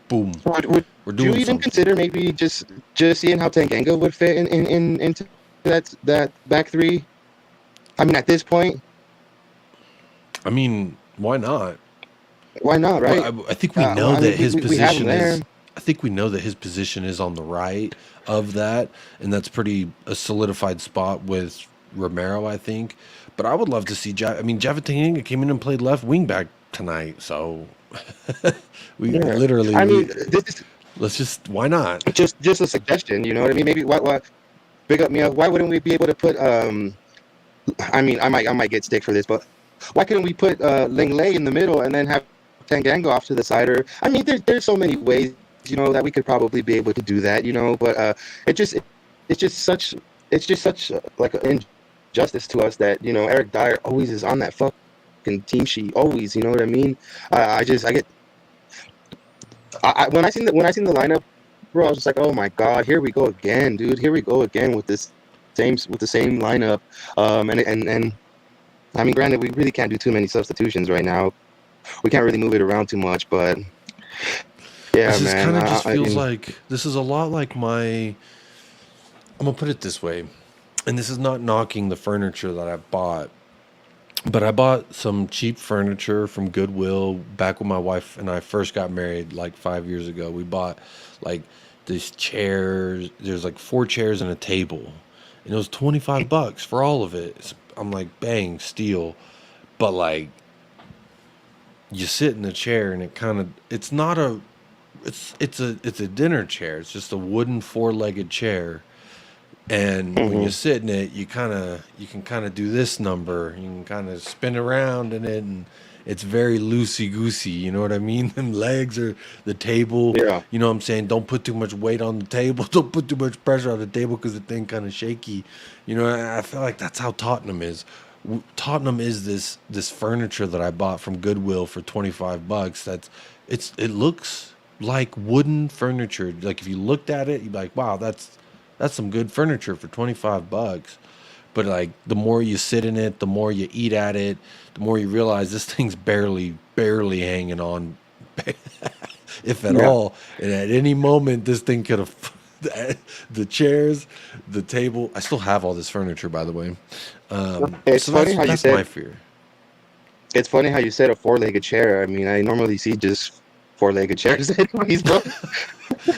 Speaker 1: Boom.
Speaker 4: Would
Speaker 1: We're
Speaker 4: you
Speaker 1: doing
Speaker 4: even
Speaker 1: something.
Speaker 4: consider maybe just seeing how Tanganga would fit into that back three? I mean, at this point,
Speaker 1: I mean, why not?
Speaker 4: why not, right?
Speaker 1: Well, I think we know that his
Speaker 4: we have him
Speaker 1: position
Speaker 4: there.
Speaker 1: is. I think we know that his position is on the right of that, and that's pretty a solidified spot with Romero, I think. But I would love to see. Javid Tanganga came in and played left wing back tonight, so literally.
Speaker 4: I mean, this is
Speaker 1: Let's just. Why not?
Speaker 4: just a suggestion. You know what I mean? Maybe why big up Mia? Why wouldn't we be able to put? I mean, I might get stick for this, but why couldn't we put Lenglet in the middle and then have Tanganga off to the side? Or I mean, there's so many ways that we could probably be able to do that, but it just it's just such like an injustice to us that Eric Dyer always is on that fucking team sheet, always. You know what I mean? I get when I seen the lineup, bro, I was just like, oh my god, here we go again, dude. Here we go again with the same lineup. And I mean, granted, we really can't do too many substitutions right now. We can't really move it around too much, but yeah,
Speaker 1: This is
Speaker 4: man.
Speaker 1: kind of just feels like this is a lot like I'm gonna put it this way, and this is not knocking the furniture that I bought, but I bought some cheap furniture from Goodwill back when my wife and I first got married, like 5 years ago. We bought like these chairs. There's like 4 chairs and a table, and it was $25 for all of it. I'm like, bang, steal. But like, you sit in the chair, and it's not a it's a dinner chair. It's just a wooden 4-legged chair. And when you sit in it, you can kind of do this number. You can kind of spin around in it, and it's very loosey goosey. You know what I mean? Them legs are the table.
Speaker 4: Yeah.
Speaker 1: You know what I'm saying? Don't put too much weight on the table. Don't put too much pressure on the table because the thing kind of shaky. You know, I feel like that's how Tottenham is. Tottenham is this furniture that I bought from Goodwill for $25. It looks like wooden furniture. Like if you looked at it, you'd be like, wow, that's some good furniture for $25. But like the more you sit in it, the more you eat at it, the more you realize this thing's barely hanging on, if at
Speaker 4: Yeah.
Speaker 1: all. And at any moment, this thing could have. The chairs, the table. I still have all this furniture, by the way.
Speaker 4: It's
Speaker 1: So
Speaker 4: funny how you
Speaker 1: that's
Speaker 4: said
Speaker 1: my fear.
Speaker 4: it's funny how you said a 4-legged chair. I mean, I normally see just 4-legged chairs anyways, bro.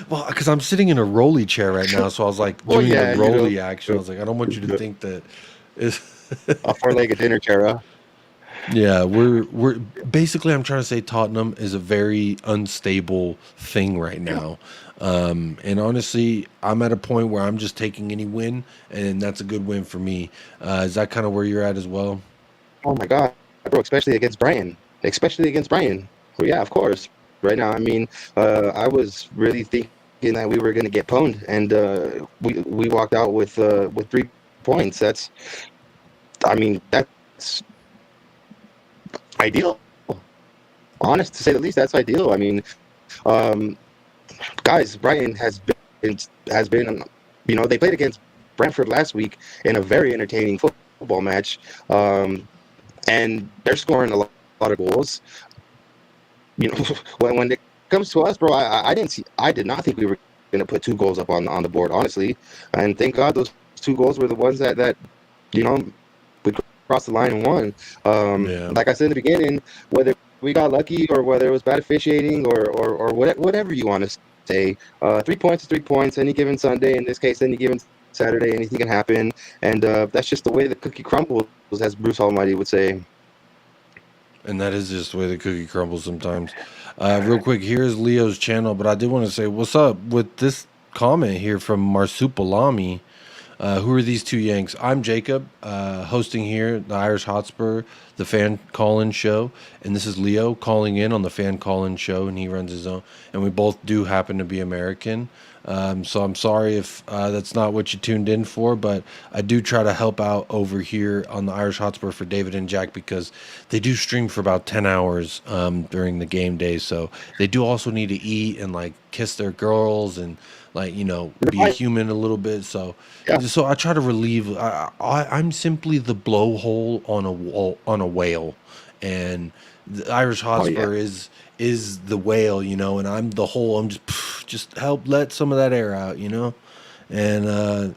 Speaker 1: Well, because I'm sitting in a rolly chair right now, so I was like
Speaker 4: Well,
Speaker 1: doing
Speaker 4: yeah,
Speaker 1: the rolly action. I was like, I don't want you to think that it's.
Speaker 4: A 4-legged dinner chair, huh?
Speaker 1: Yeah, we're basically. I'm trying to say Tottenham is a very unstable thing right now, and honestly, I'm at a point where I'm just taking any win, and that's a good win for me. Is that kind of where you're at as well?
Speaker 4: Oh my god, bro! Especially against Brian. Well, yeah, of course. Right now, I mean, I was really thinking that we were going to get pwned, and we walked out with 3 points. That's ideal. Honest to say the least, that's ideal. I mean, um, guys, Brian has been. They played against Brentford last week in a very entertaining football match, and they're scoring a lot of goals. When it comes to us, bro, I did not think we were going to put 2 goals up on the board, honestly. And thank God those 2 goals were the ones that we crossed the line and won.
Speaker 1: Yeah.
Speaker 4: Like I said in the beginning, whether we got lucky or whether it was bad officiating or whatever you want to say, 3 points is 3 points. Any given Sunday, in this case, any given Saturday, anything can happen. And that's just the way the cookie crumbles, as Bruce Almighty would say.
Speaker 1: And that is just the way the cookie crumbles sometimes. Real quick, here's Leo's channel, but I did want to say what's up with this comment here from Marsupilami. Who are these two Yanks? I'm Jacob, hosting here the Irish Hotspur, the fan call-in show, and this is Leo calling in on the fan call-in show, and he runs his own. And we both do happen to be American, so I'm sorry if that's not what you tuned in for, but I do try to help out over here on the Irish Hotspur for David and Jack because they do stream for about 10 hours during the game days, so they do also need to eat and like kiss their girls and like be a human a little bit. So
Speaker 4: Yeah.
Speaker 1: so I try to relieve. I'm simply the blowhole on a whale, and the Irish Hotspur is the whale, and I'm the hole. I'm just help let some of that air out, and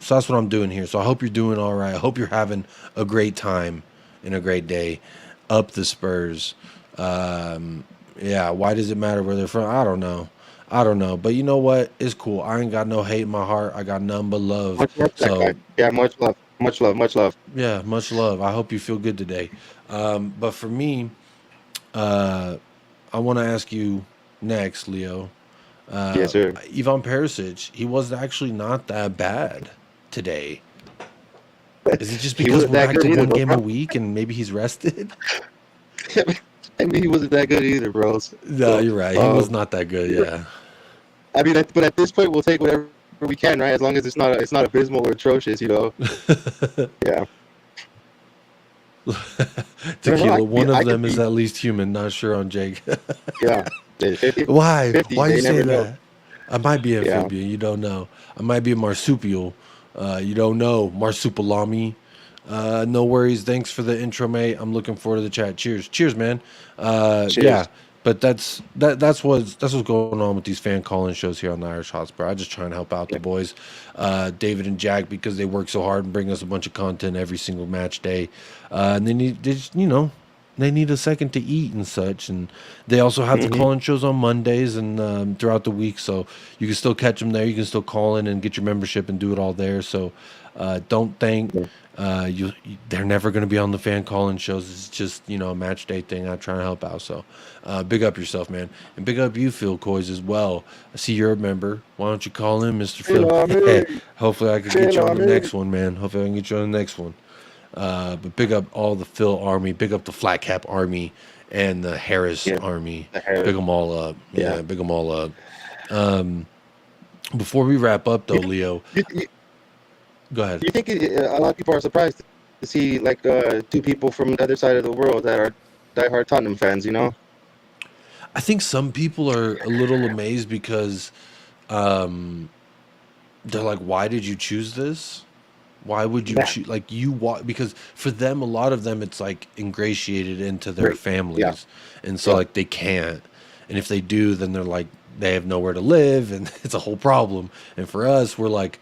Speaker 1: so that's what I'm doing here. So I hope you're doing all right. I hope you're having a great time and a great day. Up the Spurs. Yeah, why does it matter where they're from? I don't know, but you know what? It's cool. I ain't got no hate in my heart. I got none but love.
Speaker 4: Much love to that guy. Yeah, much love.
Speaker 1: Yeah, much love. I hope you feel good today. But for me, I want to ask you next, Leo.
Speaker 4: Yes, sir.
Speaker 1: Ivan Perisic, he was actually not that bad today. Is it just
Speaker 4: He
Speaker 1: because
Speaker 4: wasn't
Speaker 1: we're
Speaker 4: that
Speaker 1: back
Speaker 4: good
Speaker 1: to
Speaker 4: either,
Speaker 1: one game
Speaker 4: bro.
Speaker 1: a week and maybe he's rested?
Speaker 4: I mean, he wasn't that good either, bro.
Speaker 1: No, you're right. He was not that good. Yeah.
Speaker 4: I mean, but at this point, we'll take whatever we can, right? As long as it's not abysmal or atrocious, Yeah.
Speaker 1: Tequila. One of
Speaker 4: I could
Speaker 1: them is
Speaker 4: be,
Speaker 1: at least human. Not sure on Jake.
Speaker 4: yeah. 50,
Speaker 1: Why?
Speaker 4: 50,
Speaker 1: Why you
Speaker 4: they
Speaker 1: say
Speaker 4: never know.
Speaker 1: that? I might be
Speaker 4: Yeah.
Speaker 1: amphibian. You don't know. I might be a marsupial. You don't know. Marsupilami. No worries. Thanks for the intro, mate. I'm looking forward to the chat. Cheers. Cheers, man. Yeah.
Speaker 4: Cheers.
Speaker 1: But that's what's going on with these fan calling shows here on the Irish Hotspur. I just try and help out the
Speaker 4: Yeah.
Speaker 1: boys, David and Jack, because they work so hard and bring us a bunch of content every single match day. And they need a second to eat and such. And they also have the
Speaker 4: Mhm.
Speaker 1: call-in shows on Mondays and throughout the week, so you can still catch them there. You can still call in and get your membership and do it all there. So don't think they're never going to be on the fan call-in shows. It's just a match day thing. I'm trying to help out. So big up yourself, man, and big up you, Phil Coys, as well. I see you're a member. Why don't you call in, Mr. Phil? Hopefully I can get you on the next one, man. Hopefully I can get you on the next one. But big up all the Phil army, big up the Flat Cap army and the Harris army. Big them all up. Yeah, big them all up. Before we wrap up, though, Leo, go ahead.
Speaker 4: You think a lot of people are surprised to see like two people from the other side of the world that are diehard Tottenham fans?
Speaker 1: I think some people are a little amazed because they're like, why did you choose this? Why would you choose, like, because for them, a lot of them, it's like ingratiated into their families. And so like they can't. And if they do, then they're like, they have nowhere to live and it's a whole problem. And for us, we're like,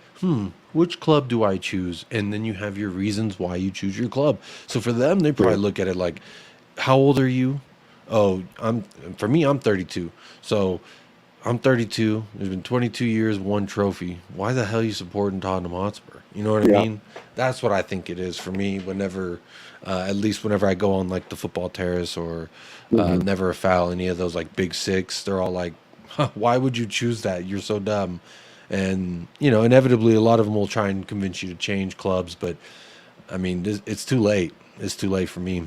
Speaker 1: which club do I choose? And then you have your reasons why you choose your club. So for them, they probably look at it like, how old are you? Oh, for me, I'm 32. So I'm 32. There's been 22 years, one trophy. Why the hell are you supporting Tottenham Hotspur? You know what I mean? That's what I think it is for me whenever, at least whenever I go on like the football terrace or Never a Foul, any of those like Big Six, they're all like, why would you choose that? You're so dumb. And, inevitably a lot of them will try and convince you to change clubs. But, I mean, it's too late. It's too late for me.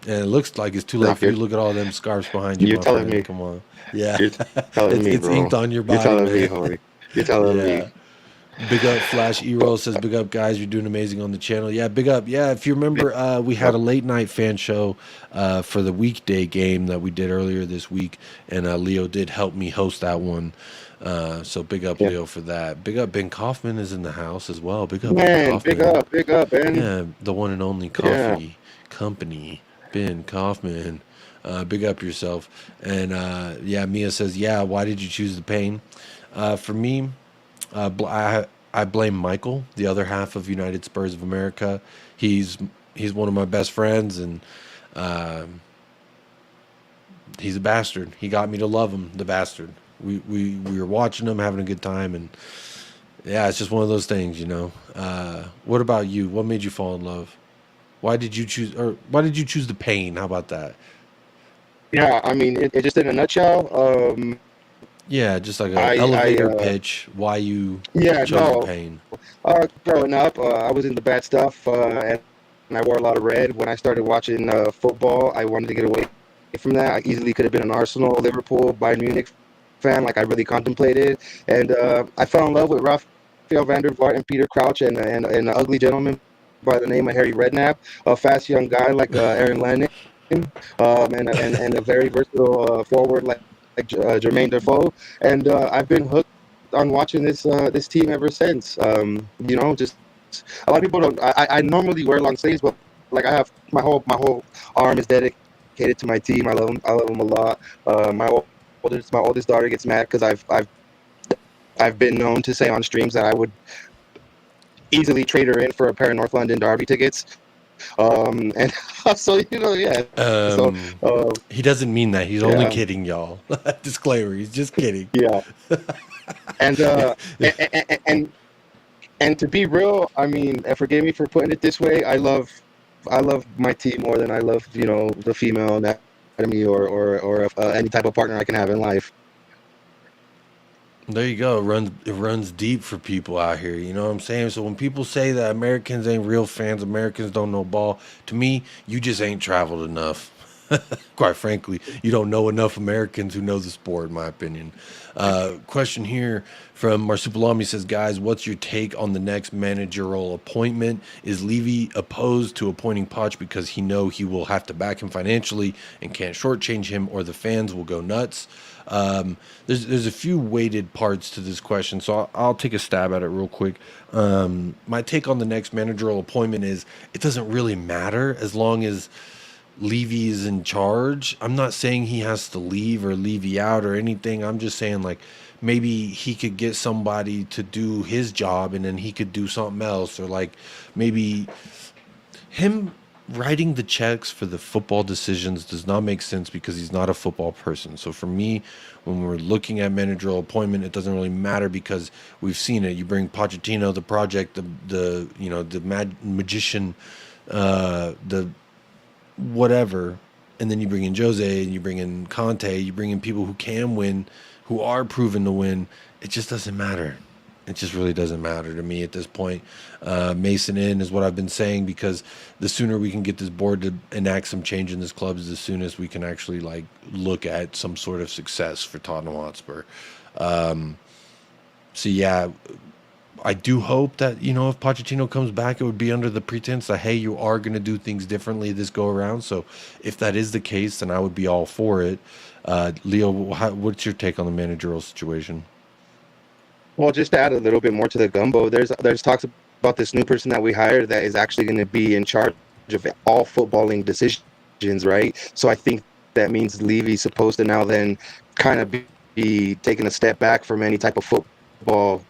Speaker 1: And it looks like it's too late for you. Look at all them scarves behind you,
Speaker 4: You're
Speaker 1: my
Speaker 4: telling
Speaker 1: friend.
Speaker 4: me.
Speaker 1: Come on. Yeah.
Speaker 4: You're telling me,
Speaker 1: It's
Speaker 4: bro.
Speaker 1: inked on your body,
Speaker 4: You're telling
Speaker 1: man.
Speaker 4: me, homie. You're telling me.
Speaker 1: Big up Flash Ero says, big up guys, you're doing amazing on the channel. Yeah, big up. Yeah, if you remember, we had a late night fan show for the weekday game that we did earlier this week, and Leo did help me host that one. So big up Leo for that. Big up Ben Kaufman is in the house as well. Big up Ben Kaufman.
Speaker 4: Big up, Ben.
Speaker 1: Yeah, the one and only coffee company, Ben Kaufman. Big up yourself. And Mia says, why did you choose the pain? For me, I blame Michael, the other half of United Spurs of America. He's one of my best friends, and he's a bastard. He got me to love him, the bastard. We were watching him, having a good time, and it's just one of those things, What about you? What made you fall in love? Why did you choose the pain? How about that?
Speaker 4: Yeah, I mean, it just in a nutshell.
Speaker 1: Yeah, just like an elevator pitch. Why you chose the pain?
Speaker 4: Growing up, I was into bad stuff, and I wore a lot of red. When I started watching football, I wanted to get away from that. I easily could have been an Arsenal, Liverpool, Bayern Munich fan, like I really contemplated. And I fell in love with Rafael van der Vaart and Peter Crouch and an ugly gentleman by the name of Harry Redknapp, a fast young guy like Aaron Lennon, and a very versatile forward like Jermaine Defoe, and I've been hooked on watching this team ever since. Just a lot of people don't. I normally wear long sleeves, but like I have my whole arm is dedicated to my team. I love them a lot. My oldest daughter gets mad because I've been known to say on streams that I would easily trade her in for a pair of North London Derby tickets. And so
Speaker 1: he doesn't mean that. He's only kidding, y'all. Disclaimer: he's just kidding.
Speaker 4: Yeah. And and to be real, I mean, forgive me for putting it this way. I love my team more than I love the female anatomy or any type of partner I can have in life.
Speaker 1: There you go. It runs deep for people out here. You know what I'm saying? So when people say that Americans ain't real fans, Americans don't know ball, to me, you just ain't traveled enough. Quite frankly, you don't know enough Americans who know the sport, in my opinion. Question here from Marsupilami says, guys, what's your take on the next managerial appointment? Is Levy opposed to appointing Poch because he will have to back him financially and can't shortchange him, or the fans will go nuts? There's a few weighted parts to this question, so I'll take a stab at it real quick. My take on the next managerial appointment is it doesn't really matter as long as Levy is in charge. I'm not saying he has to leave or Levy out or anything. I'm just saying, like, maybe he could get somebody to do his job and then he could do something else, or like maybe him writing the checks for the football decisions does not make sense because he's not a football person. So for me, when we're looking at managerial appointment, it doesn't really matter because we've seen it. You bring Pochettino, the project, the magician, the whatever, and then you bring in Jose and you bring in Conte, you bring in people who can win, who are proven to win. It just doesn't matter. It just really doesn't matter to me at this point. Mason in is what I've been saying, because the sooner we can get this board to enact some change in this club is the soonest we can actually like look at some sort of success for Tottenham Hotspur. So yeah, I do hope that, if Pochettino comes back, it would be under the pretense that, hey, you are going to do things differently this go around. So if that is the case, then I would be all for it. Leo, what's your take on the managerial situation?
Speaker 4: Well, just to add a little bit more to the gumbo, there's talks about this new person that we hired that is actually going to be in charge of all footballing decisions, right? So I think that means Levy's supposed to now then kind of be taking a step back from any type of football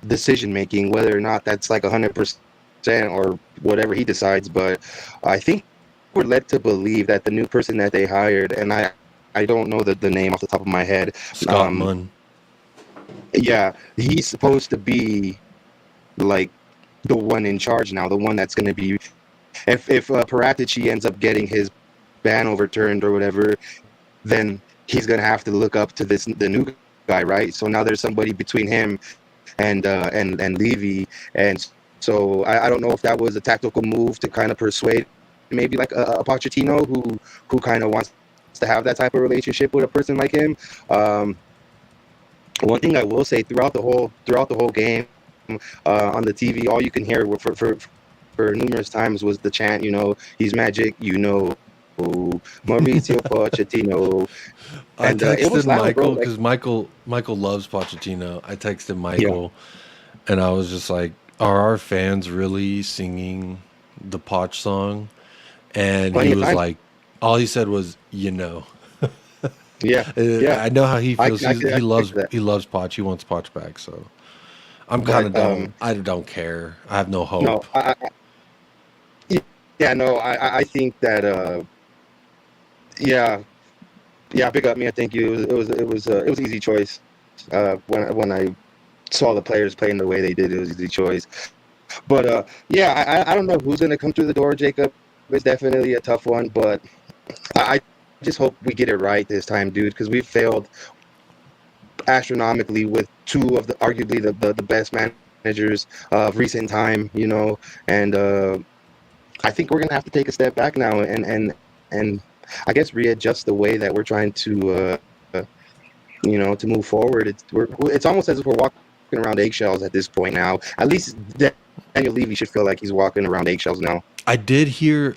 Speaker 4: decision making, whether or not that's like 100% or whatever he decides. But I think we're led to believe that the new person that they hired, and I don't know the name off the top of my head,
Speaker 1: Scott Munn.
Speaker 4: Yeah, he's supposed to be like the one in charge now, the one that's going to be, if Paratici ends up getting his ban overturned or whatever, then he's going to have to look up to the new guy, right? So now there's somebody between him and Levy, and so I don't know if that was a tactical move to kind of persuade maybe like a Pochettino who kind of wants to have that type of relationship with a person like him. One thing I will say throughout the whole game on the TV, all you can hear for numerous times was the chant, he's magic, Mauricio Pochettino.
Speaker 1: I
Speaker 4: And it
Speaker 1: texted
Speaker 4: was loud,
Speaker 1: Michael
Speaker 4: bro.
Speaker 1: because Michael loves Pochettino. I texted Michael, and I was just like, "Are our fans really singing the Poch song?" And he was like, all he said was,
Speaker 4: Yeah,
Speaker 1: I know how he feels.
Speaker 4: I
Speaker 1: He loves
Speaker 4: that.
Speaker 1: Poch. He wants Poch back. So I'm kind of done. I don't care. I have no hope.
Speaker 4: No, I think that yeah, big up me. I think it was an easy choice. When I saw the players playing the way they did, it was an easy choice. But I don't know who's gonna come through the door. Jacob is definitely a tough one, but I just hope we get it right this time, dude, because we failed astronomically with two of the arguably the best managers of recent time, and I think we're gonna have to take a step back now and I guess readjust the way that we're trying to to move forward. It's almost as if we're walking around eggshells at this point now. At least Daniel Levy should feel like he's walking around eggshells now.
Speaker 1: I did hear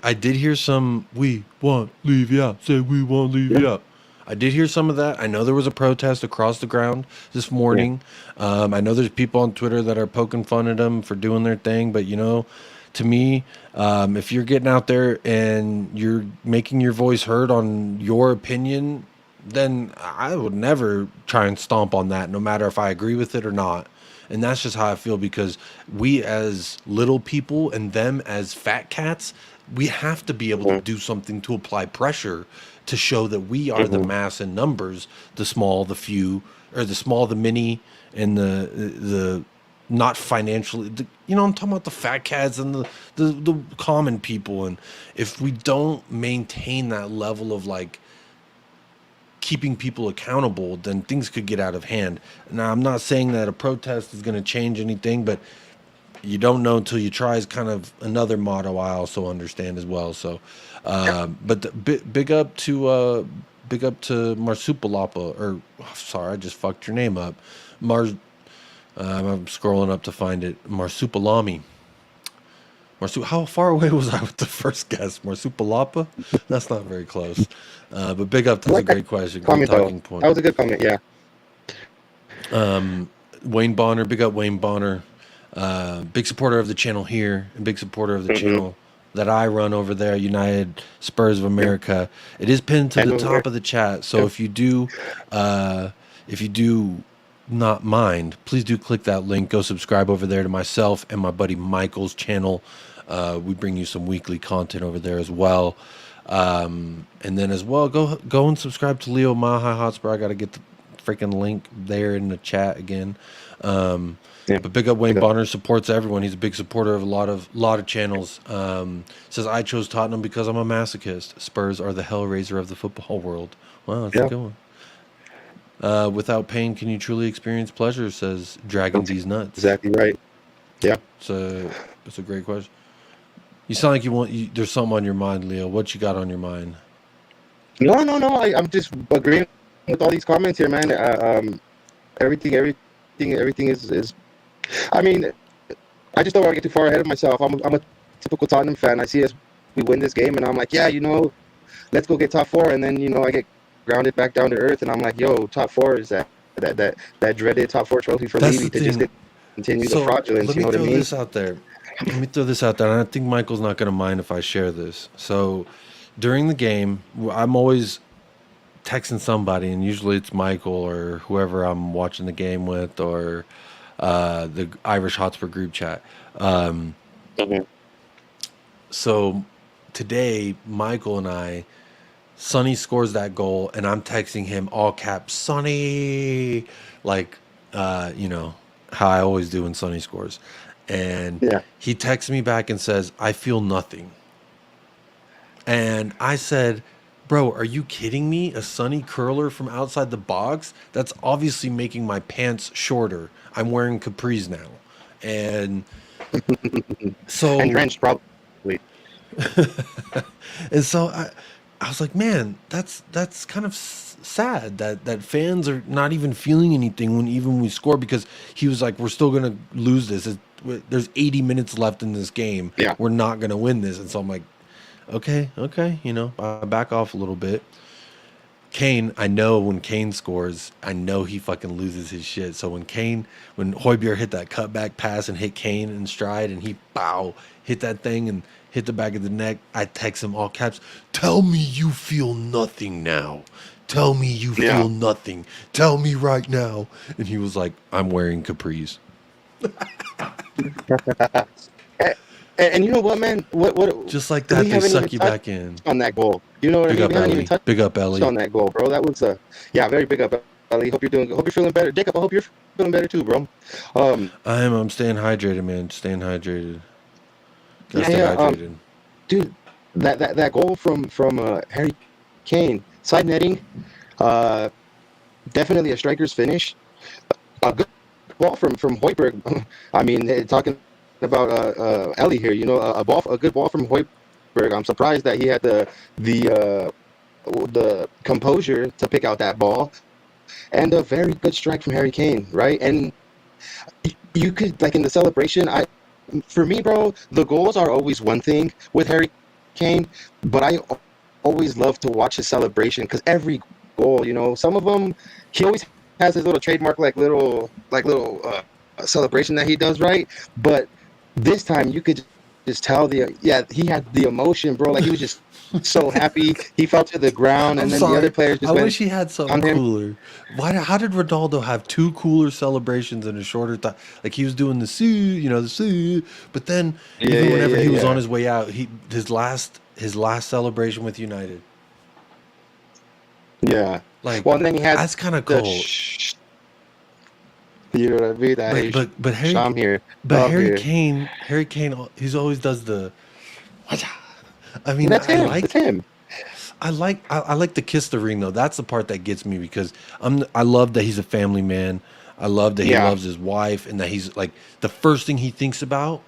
Speaker 1: some "we want Levy out," say "we want Levy out." I did hear some of that. I know there was a protest across the ground this morning. I know there's people on Twitter that are poking fun at them for doing their thing, but to me, if you're getting out there and you're making your voice heard on your opinion, then I would never try and stomp on that, no matter if I agree with it or not. And that's just how I feel, because we as little people and them as fat cats, we have to be able to do something to apply pressure to show that we are the mass in numbers, the small, the few, or the small, the many, and the not financially. I'm talking about the fat cats and the common people. And if we don't maintain that level of like keeping people accountable, then things could get out of hand. Now, I'm not saying that a protest is going to change anything, but you don't know until you try is kind of another motto I also understand as well. So, but big up to Marsupilapa, or sorry, I just fucked your name up. Mars. I'm scrolling up to find it. Marsupilami. How far away was I with the first guess? Marsupilapa? That's not very close. But big up. That's a great question. Great
Speaker 4: Comment though.
Speaker 1: talking point.
Speaker 4: That was a good comment. Yeah.
Speaker 1: Wayne Bonner, big up Wayne Bonner. Big supporter of the channel here, and big supporter of the channel that I run over there, United Spurs of America. It is pinned to the top of the chat. So if you do not mind, please do click that link. Go subscribe over there to myself and my buddy Michael's channel. We bring you some weekly content over there as well. And then as well, go and subscribe to Leo Mahi Hotspur. I got to get the freaking link there in the chat again. But big up Wayne Bonner, supports everyone. He's a big supporter of a lot of channels. Says I chose Tottenham because I'm a masochist. Spurs are the hellraiser of the football world. Wow, that's a good one. Without pain, can you truly experience pleasure? Says Dragon D's nuts.
Speaker 4: Exactly right. Yeah.
Speaker 1: It's a great question. You sound like there's something on your mind, Leo. What you got on your mind?
Speaker 4: No. I'm just agreeing with all these comments here, man. Everything is. I mean, I just don't want to get too far ahead of myself. I'm a typical Tottenham fan. I see us, we win this game, and I'm like, yeah, let's go get top four, and then I get grounded back down to earth, and I'm like, yo, top four is that dreaded top four trophy for me to just continue the fraudulence. You know what I mean?
Speaker 1: Let me throw this out there, and I think Michael's not going to mind if I share this. So during the game, I'm always texting somebody, and usually it's Michael or whoever I'm watching the game with, or the IrishHotspur group chat. So today, Michael and I, Sonny scores that goal, and I'm texting him all caps, Sonny, like, how I always do when Sonny scores. And he texts me back and says, I feel nothing. And I said, bro, are you kidding me? A Sonny curler from outside the box? That's obviously making my pants shorter. I'm wearing capris now. And so...
Speaker 4: and drenched probably.
Speaker 1: And so I was like, man, that's kind of sad that fans are not even feeling anything when we score, because he was like, we're still going to lose this. There's 80 minutes left in this game. Yeah. We're not going to win this. And so I'm like, okay, I back off a little bit. Kane, I know when Kane scores, I know he fucking loses his shit. So when Højbjerg hit that cutback pass and hit Kane in stride, and he hit that thing and hit the back of the neck, I text him all caps, tell me you feel nothing now. Tell me you feel nothing. Tell me right now. And he was like, I'm wearing capris.
Speaker 4: And you know what, man? What?
Speaker 1: Just like that, they suck you back in
Speaker 4: on that goal. You know what I mean?
Speaker 1: Big up, Ellie. Big up, Ellie.
Speaker 4: On that goal, bro. That was very big up, Ellie. Hope you're feeling better. Jacob, I hope you're feeling better too, bro.
Speaker 1: I'm staying hydrated, man. Staying hydrated. Gotta stay hydrated.
Speaker 4: Dude, that goal from Harry Kane, side netting, definitely a striker's finish. A good ball from Højbjerg. I mean, talking about Ellie here, a good ball from Højbjerg. I'm surprised that he had the composure to pick out that ball, and a very good strike from Harry Kane, right? And you could, like, in the celebration, for me, bro, the goals are always one thing with Harry Kane, but I always love to watch his celebration, because every goal, some of them, he always has his little trademark, like little celebration that he does, right? But this time you could just tell he had the emotion, bro. Like, he was just so happy. He fell to the ground, and then the other players just
Speaker 1: wish he had something cooler. How did Ronaldo have two cooler celebrations in a shorter time? Like, he was doing the the but then whenever he was on his way out, his last celebration with United.
Speaker 4: Yeah.
Speaker 1: Like,
Speaker 4: well, and then he had
Speaker 1: that's kind of cool.
Speaker 4: You know what I mean?
Speaker 1: But Harry Kane, he always does the. I mean,
Speaker 4: that's him.
Speaker 1: I like the kiss the ring though. That's the part that gets me, because I love that he's a family man. I love that he
Speaker 4: Yeah.
Speaker 1: loves his wife and that he's like the first thing he thinks about,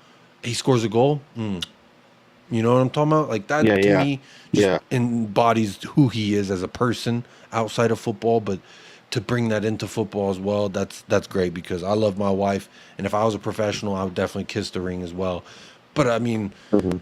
Speaker 1: he scores a goal. You know what I'm talking about? Like
Speaker 4: Yeah,
Speaker 1: that to
Speaker 4: yeah,
Speaker 1: me just
Speaker 4: yeah.
Speaker 1: embodies who he is as a person outside of football, but to bring that into football as well, that's great because I love my wife, and if I was a professional, I would definitely kiss the ring as well. But I mean,
Speaker 4: Mhm.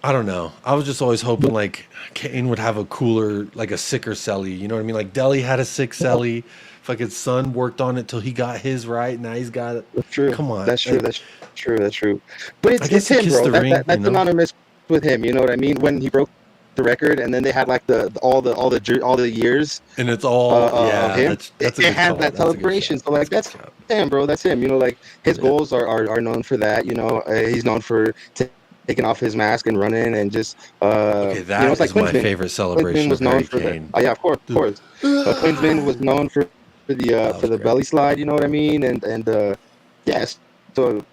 Speaker 1: I don't know. I was just always hoping like Kane would have a cooler, like a sicker celly. You know what I mean? Like Deli had a sick celly. Fucking son worked on it till he got his right. Now he's got it.
Speaker 4: That's true.
Speaker 1: Come on,
Speaker 4: That's true.
Speaker 1: like
Speaker 4: That's true. That's true. But
Speaker 1: I
Speaker 4: it's
Speaker 1: guess he
Speaker 4: him,
Speaker 1: kissed
Speaker 4: bro.
Speaker 1: the ring. You
Speaker 4: That's
Speaker 1: know?
Speaker 4: synonymous with him. You know what I mean? When he broke the record, and then they had like all the years
Speaker 1: And it's all
Speaker 4: of
Speaker 1: yeah.
Speaker 4: him.
Speaker 1: That's a
Speaker 4: It
Speaker 1: good
Speaker 4: has
Speaker 1: call.
Speaker 4: that
Speaker 1: That's a good
Speaker 4: celebration.
Speaker 1: shout.
Speaker 4: So
Speaker 1: That's
Speaker 4: like
Speaker 1: a good
Speaker 4: that's
Speaker 1: shout.
Speaker 4: him, bro. That's him. You know, like his
Speaker 1: Yeah.
Speaker 4: goals are known for that. You know, he's known for taking off his mask and running and just
Speaker 1: Okay,
Speaker 4: you know,
Speaker 1: that
Speaker 4: it's like
Speaker 1: is my
Speaker 4: Klinsmann.
Speaker 1: favorite
Speaker 4: Klinsmann
Speaker 1: celebration of
Speaker 4: was known
Speaker 1: Harry
Speaker 4: for the
Speaker 1: Kane.
Speaker 4: yeah, of course, of
Speaker 1: Dude,
Speaker 4: course. Klinsmann was known
Speaker 1: that
Speaker 4: for
Speaker 1: was
Speaker 4: the
Speaker 1: great.
Speaker 4: belly slide. You know what I mean? And yes, so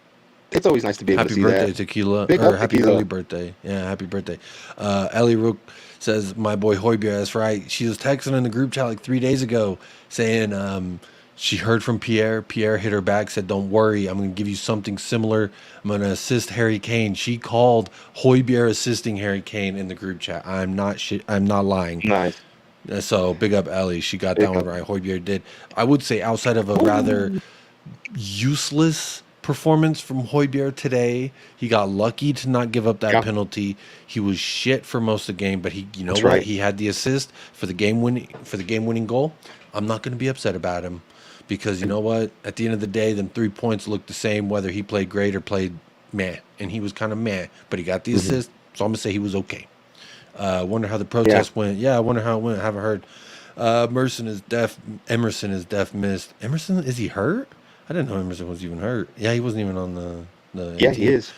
Speaker 4: it's always nice to be able to
Speaker 1: Happy
Speaker 4: see that.
Speaker 1: birthday, Tequila,
Speaker 4: Big
Speaker 1: or
Speaker 4: up
Speaker 1: happy early
Speaker 4: tequila.
Speaker 1: birthday. Yeah, happy birthday. Ellie Rook says, my boy Hoybier, that's right. She was texting in the group chat like 3 days ago saying she heard from Pierre. Pierre hit her back, said, don't worry, I'm going to give you something similar. I'm going to assist Harry Kane. She called Hoybier assisting Harry Kane in the group chat. I'm not lying.
Speaker 4: Nice.
Speaker 1: So big up Ellie. She got that
Speaker 4: Big
Speaker 1: one
Speaker 4: up.
Speaker 1: right. Hoybier did. I would say outside of a rather useless performance from Højbjerg today. He got lucky to not give up that
Speaker 4: Yeah,
Speaker 1: penalty. He was shit for most of the game, but he, you know
Speaker 4: that's
Speaker 1: what?
Speaker 4: right.
Speaker 1: He had the assist for the game winning goal. I'm not going to be upset about him because you know what? At the end of the day, them 3 points looked the same whether he played great or played meh, and he was kind of meh, but he got the
Speaker 4: Hmm.
Speaker 1: assist, so I'm gonna say he was okay. Wonder how the
Speaker 4: Yeah.
Speaker 1: protest went. Yeah, I wonder how it went. I haven't heard. Emerson is deaf. Emerson is deaf missed. Emerson, is he hurt? I didn't know Emerson was even hurt. Yeah, he wasn't even on the
Speaker 4: Yeah, he
Speaker 1: team.
Speaker 4: is.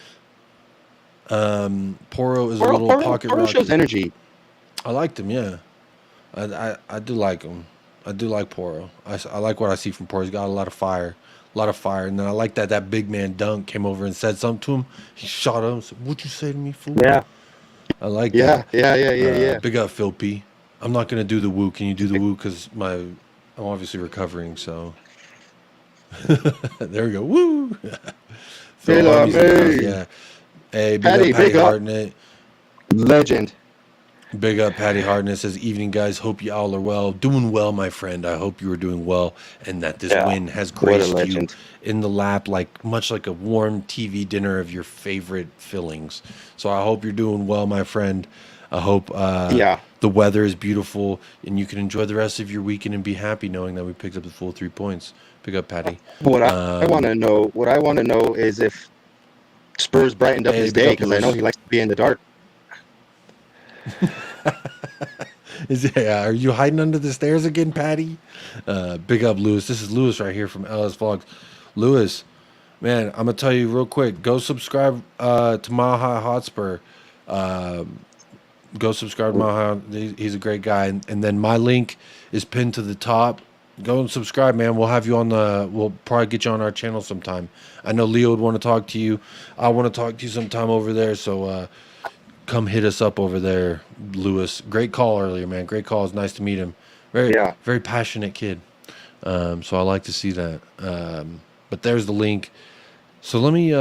Speaker 1: Poro is a little pocket
Speaker 4: Poro shows
Speaker 1: rocket.
Speaker 4: energy.
Speaker 1: I liked him. Yeah, I do like him. I do like Poro. I like what I see from Poro. He's got a lot of fire, And then I like that big man Dunk came over and said something to him. He shot him. Said, "What'd you say to me, fool?"
Speaker 4: Yeah.
Speaker 1: I like
Speaker 4: Yeah.
Speaker 1: that.
Speaker 4: Yeah. Yeah. Yeah. Yeah.
Speaker 1: Big up, Phil P. I'm not gonna do the woo. Can you do the woo? Because I'm obviously recovering. So there we go. Woo. Phil
Speaker 4: Big up,
Speaker 1: Army's in the house.
Speaker 4: hey.
Speaker 1: Yeah. Hey, big up
Speaker 4: Patty,
Speaker 1: Patty
Speaker 4: big up.
Speaker 1: Hartnett.
Speaker 4: Legend.
Speaker 1: Big up Patty Hartnett says, evening guys, hope you all are well. Doing well, my friend. I hope you are doing well and that this
Speaker 4: Yeah.
Speaker 1: win has
Speaker 4: What a
Speaker 1: graced you
Speaker 4: legend.
Speaker 1: in the lap much like a warm TV dinner of your favorite fillings. So I hope you're doing well, my friend. I hope
Speaker 4: Yeah.
Speaker 1: the weather is beautiful and you can enjoy the rest of your weekend and be happy knowing that we picked up the full 3 points. Big up Patty.
Speaker 4: I want to know, is if Spurs brightened up
Speaker 1: Hey,
Speaker 4: his
Speaker 1: big
Speaker 4: day,
Speaker 1: up
Speaker 4: because I know
Speaker 1: Lewis.
Speaker 4: he likes to be in the dark.
Speaker 1: Are you hiding under the stairs again, Patty? Big up, Lewis. This is Lewis right here from LS Vlogs. Lewis, man, I'm gonna tell you real quick. Go subscribe to Mile High Hotspur. Go subscribe to Mile High. He's a great guy. And then my link is pinned to the top. Go and subscribe, man. We'll have you on we'll probably get you on our channel sometime. I know Leo would want to talk to you. I want to talk to you sometime over there. So come hit us up over there, Lewis. Great call earlier, man. Great call. It's nice to meet him. Very,
Speaker 4: Yeah.
Speaker 1: very passionate kid. So I like to see that. But there's the link. So let me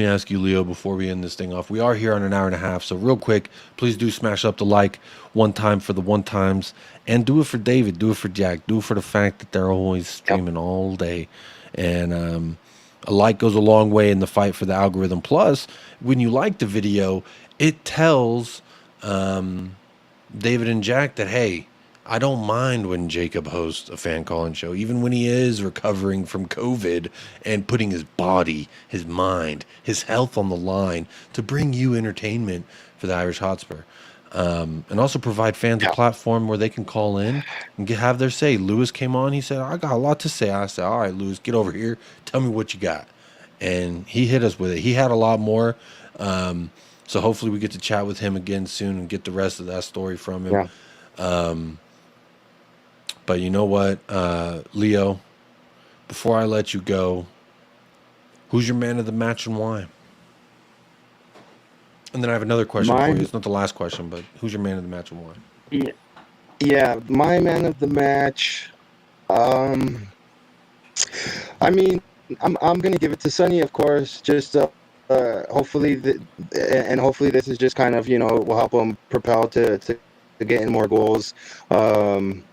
Speaker 1: ask you, Leo, before we end this thing off. We are here on an hour and a half, so real quick, please do smash up the like one time for the one times, and do it for David, do it for Jack, do it for the fact that they're always streaming all day, and a like goes a long way in the fight for the algorithm. Plus, when you like the video, it tells David and Jack that, hey, I don't mind when Jacob hosts a fan call-in show, even when he is recovering from COVID and putting his body, his mind, his health on the line to bring you entertainment for the Irish Hotspur. And also provide fans a platform where they can call in and have their say. Lewis came on. He said, I got a lot to say. I said, all right, Lewis, get over here. Tell me what you got. And he hit us with it. He had a lot more. So hopefully we get to chat with him again soon and get the rest of that story from him.
Speaker 4: Yeah.
Speaker 1: But you know what, Leo, before I let you go, who's your man of the match and why? And then I have another question for you. It's not the last question, but who's your man of the match and why?
Speaker 4: Yeah. My man of the match. Um, I mean, I'm gonna give it to Sonny, of course. Just hopefully, and hopefully this is just kind of will help him propel to getting more goals. Um,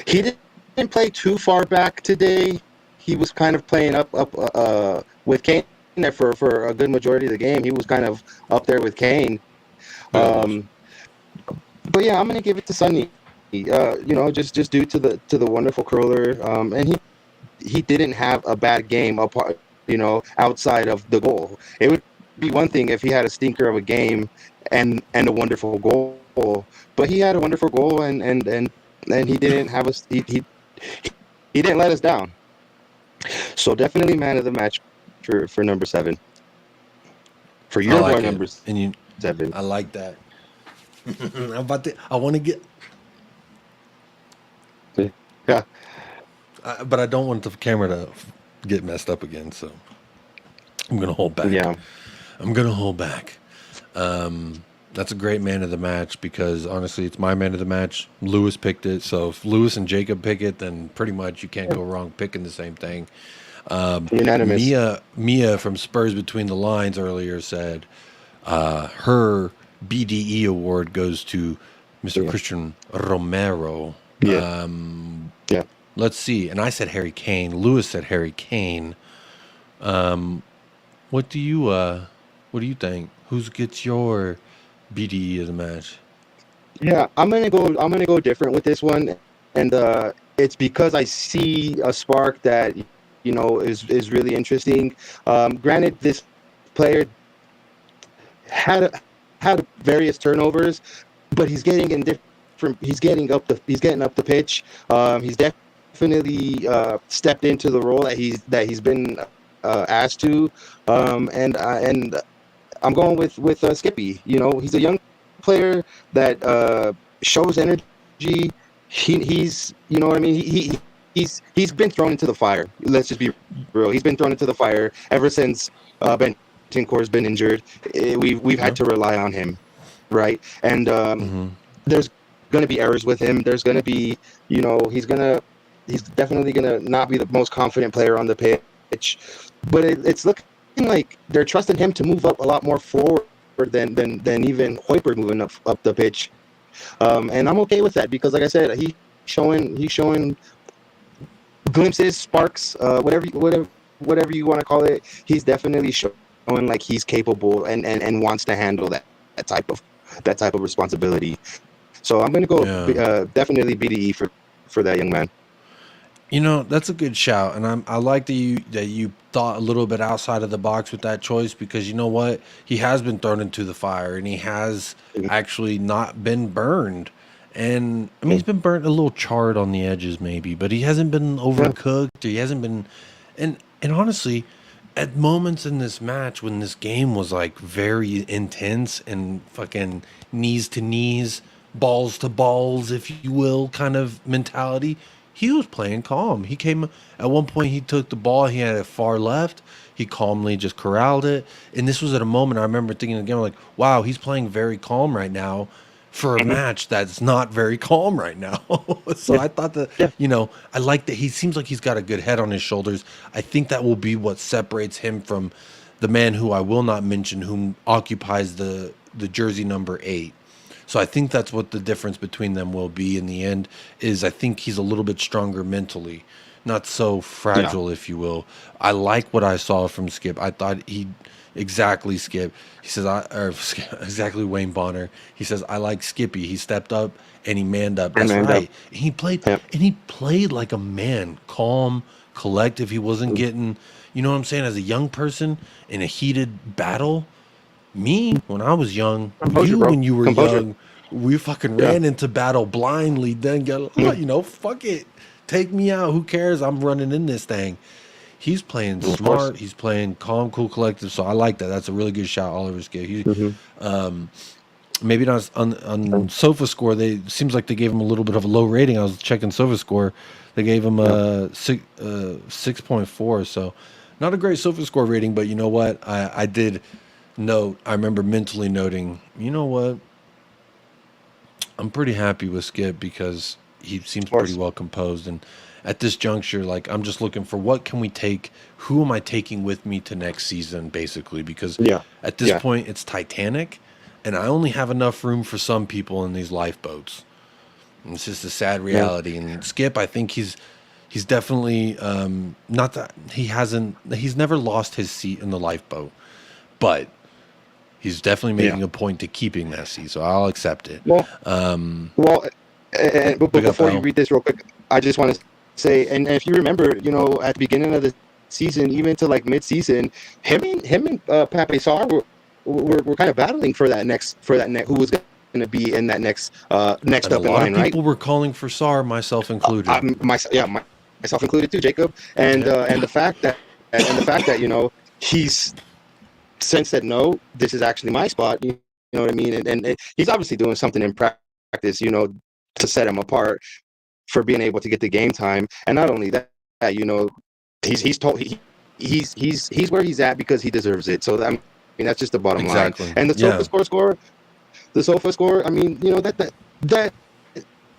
Speaker 4: he didn't play too far back today. He was kind of playing up with Kane there for a good majority of the game. He was kind of up there with Kane.
Speaker 1: Yeah, it was.
Speaker 4: Um, but yeah, I'm gonna give it to Sonny. Just due to the wonderful curler. And he didn't have a bad game apart, outside of the goal. It would be one thing if he had a stinker of a game and a wonderful goal, but he had a wonderful goal and he didn't have us. He didn't let us down. So definitely man of the match for number 7. For
Speaker 1: I
Speaker 4: your boy
Speaker 1: like it,
Speaker 4: number
Speaker 1: and
Speaker 4: 7.
Speaker 1: I like that. I want to get,
Speaker 4: Yeah,
Speaker 1: but I don't want the camera to get messed up again. So I'm gonna hold back.
Speaker 4: yeah,
Speaker 1: I'm gonna hold back. That's a great man of the match because honestly, it's my man of the match. Lewis picked it, so if Lewis and Jacob pick it, then pretty much you can't go wrong picking the same thing.
Speaker 4: unanimous.
Speaker 1: Mia from Spurs Between the Lines earlier said her BDE award goes to Mr.
Speaker 4: Yeah,
Speaker 1: Christian Romero.
Speaker 4: yeah, yeah.
Speaker 1: Let's see. And I said Harry Kane. Lewis said Harry Kane. What do you think? Who gets your BDE of the match?
Speaker 4: Yeah, I'm gonna go different with this one, and it's because I see a spark that is really interesting. Granted, this player had had various turnovers, but he's getting in different. He's getting up the pitch. He's definitely stepped into the role that he's been asked to, and I'm going with Skippy. He's a young player that shows energy. He's what I mean. He's been thrown into the fire. Let's just be real. He's been thrown into the fire ever since Bentoncourt's been injured. We've
Speaker 1: Yeah.
Speaker 4: had to rely on him, right? And
Speaker 1: Mm-hmm.
Speaker 4: there's going to be errors with him. There's going to be he's definitely going to not be the most confident player on the pitch, but it's looking like they're trusting him to move up a lot more forward than even Hoiberg moving up the pitch. And I'm okay with that because, like I said, he's showing glimpses, sparks, whatever you want to call it. He's definitely showing like he's capable and wants to handle that type of responsibility. So I'm gonna go
Speaker 1: Yeah.
Speaker 4: definitely BDE for that young man.
Speaker 1: That's a good shout, and I like that you thought a little bit outside of the box with that choice because you know what, he has been thrown into the fire and he has actually not been burned, and I mean he's been burnt a little charred on the edges maybe, but he hasn't been overcooked or he hasn't been, and honestly, at moments in this match when this game was like very intense and fucking knees to knees, balls to balls, if you will, kind of mentality, he was playing calm. He came at one point, he took the ball, he had it far left, he calmly just corralled it. And this was at a moment I remember thinking again, like, wow, he's playing very calm right now for a match that's not very calm right now. So
Speaker 4: Yeah,
Speaker 1: I thought that,
Speaker 4: yeah,
Speaker 1: I like that he seems like he's got a good head on his shoulders. I think that will be what separates him from the man who I will not mention, whom occupies the jersey number 8. So I think that's what the difference between them will be in the end is I think he's a little bit stronger mentally, not so
Speaker 4: yeah.
Speaker 1: fragile, if you will. I like what I saw from Skip. I thought he exactly Skip. He says exactly Wayne Bonner. He says I like Skippy. He stepped up and he manned up.
Speaker 4: And
Speaker 1: That's
Speaker 4: man up.
Speaker 1: right.
Speaker 4: Yep.
Speaker 1: He played like a man, calm, collective. He wasn't getting, you know what I'm saying, as a young person in a heated battle. Me, when I was young,
Speaker 4: Composure,
Speaker 1: you,
Speaker 4: bro.
Speaker 1: when you were
Speaker 4: Composure.
Speaker 1: young, we fucking
Speaker 4: Yeah.
Speaker 1: ran into battle blindly, then got, fuck it. Take me out. Who cares? I'm running in this thing. He's playing
Speaker 4: Of course.
Speaker 1: smart. He's playing calm, cool, collective. So I like that. That's a really good shot, Oliver Skip.
Speaker 4: Hmm.
Speaker 1: Maybe not on Sofa Score. They seems like they gave him a little bit of a low rating. I was checking Sofa Score. They gave him a 6.4. So not a great Sofa Score rating, but you know what? I did note. I remember mentally noting. You know what? I'm pretty happy with Skip because he seems
Speaker 4: Of course.
Speaker 1: pretty well composed, and at this juncture, like I'm just looking for what can we take, who am I taking with me to next season, basically, because
Speaker 4: Yeah.
Speaker 1: at this
Speaker 4: Yeah.
Speaker 1: point it's Titanic, and I only have enough room for some people in these lifeboats. And it's just a sad reality. And Skip, I think he's definitely not that he's never lost his seat in the lifeboat, but he's definitely making a point to keeping that seat, so I'll accept it.
Speaker 4: Well, but
Speaker 1: Big up,
Speaker 4: before you
Speaker 1: Al.
Speaker 4: read this real quick, I just want to say, and if you remember, you know, at the beginning of the season, even to like mid-season, him and Pape Sarr were kind of battling for that next who was going to be in that next
Speaker 1: And
Speaker 4: up
Speaker 1: a
Speaker 4: in
Speaker 1: lot
Speaker 4: line,
Speaker 1: of
Speaker 4: right?
Speaker 1: people were calling for Sarr, myself included.
Speaker 4: Myself included too, Jacob, and the fact that you know he's since said no, this is actually my spot. You know what I mean? And he's obviously doing something in practice, you know, to set him apart for being able to get the game time. And not only that, you know, he's where he's at because he deserves it. So I mean, that's just the bottom line. And the sofa score. I mean, you know that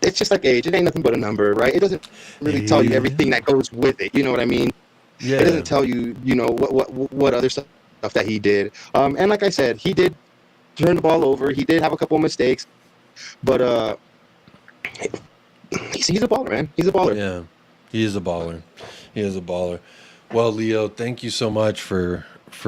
Speaker 4: it's just like age. It ain't nothing but a number, right? It doesn't really tell you everything that goes with it. You know what I mean?
Speaker 1: Yeah.
Speaker 4: It doesn't tell you, you know, what other stuff that he did. And like I said, he did turn the ball over. He did have a couple of mistakes, but he's a baller, man. He's a baller.
Speaker 1: Yeah, he is a baller. He is a baller. Well, Leo, thank you so much for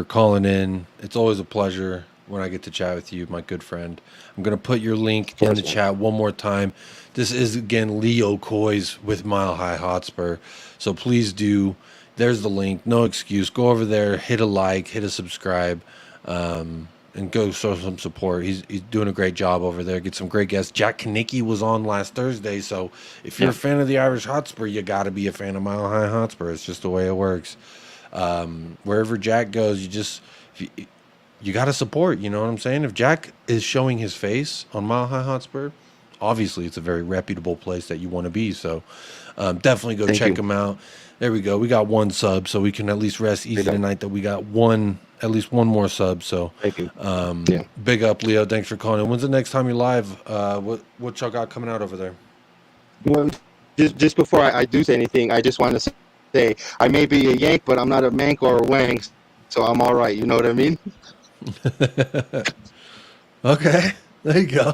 Speaker 1: calling in. It's always a pleasure when I get to chat with you, my good friend. I'm going to put your link in the chat one more time. This is, again, Leo Coys with Mile High Hotspur. So please do. There's the link. No excuse. Go over there, hit a like, hit a subscribe, and go show some support. He's doing a great job over there. Get some great guests. Jack Kanicki was on last Thursday. So if you're a fan of the Irish Hotspur, you got to be a fan of Mile High Hotspur. It's just the way it works. Wherever Jack goes, you got to support. You know what I'm saying? If Jack is showing his face on Mile High Hotspur, obviously it's a very reputable place that you want to be. So definitely go check him out. There we go. We got one sub, so we can at least rest easy tonight that we got at least one more sub. So
Speaker 4: thank you.
Speaker 1: Big up, Leo. Thanks for calling in. When's the next time you're live? What y'all got coming out over there?
Speaker 4: Well, just before I do say anything, I just want to say I may be a Yank, but I'm not a Mank or a Wang, so I'm all right. You know what I mean?
Speaker 1: Okay, there you go.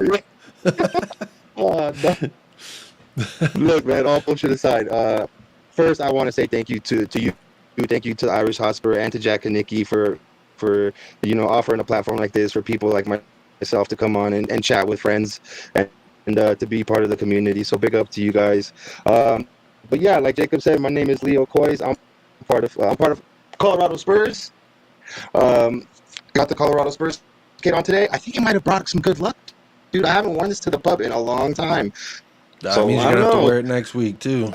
Speaker 4: No. Look, man, all bullshit aside, first I want to say thank you to you. Thank you to the Irish Hotspur and to Jack Kanicki for you know, offering a platform like this for people like myself to come on and chat with friends and to be part of the community. So big up to you guys. But yeah, like Jacob said, my name is Leo Coys. I'm part of Colorado Spurs. Got the Colorado Spurs kit on today. I think it might have brought some good luck, dude. I haven't worn this to the pub in a long time.
Speaker 1: That means you're gonna have to wear it next week too.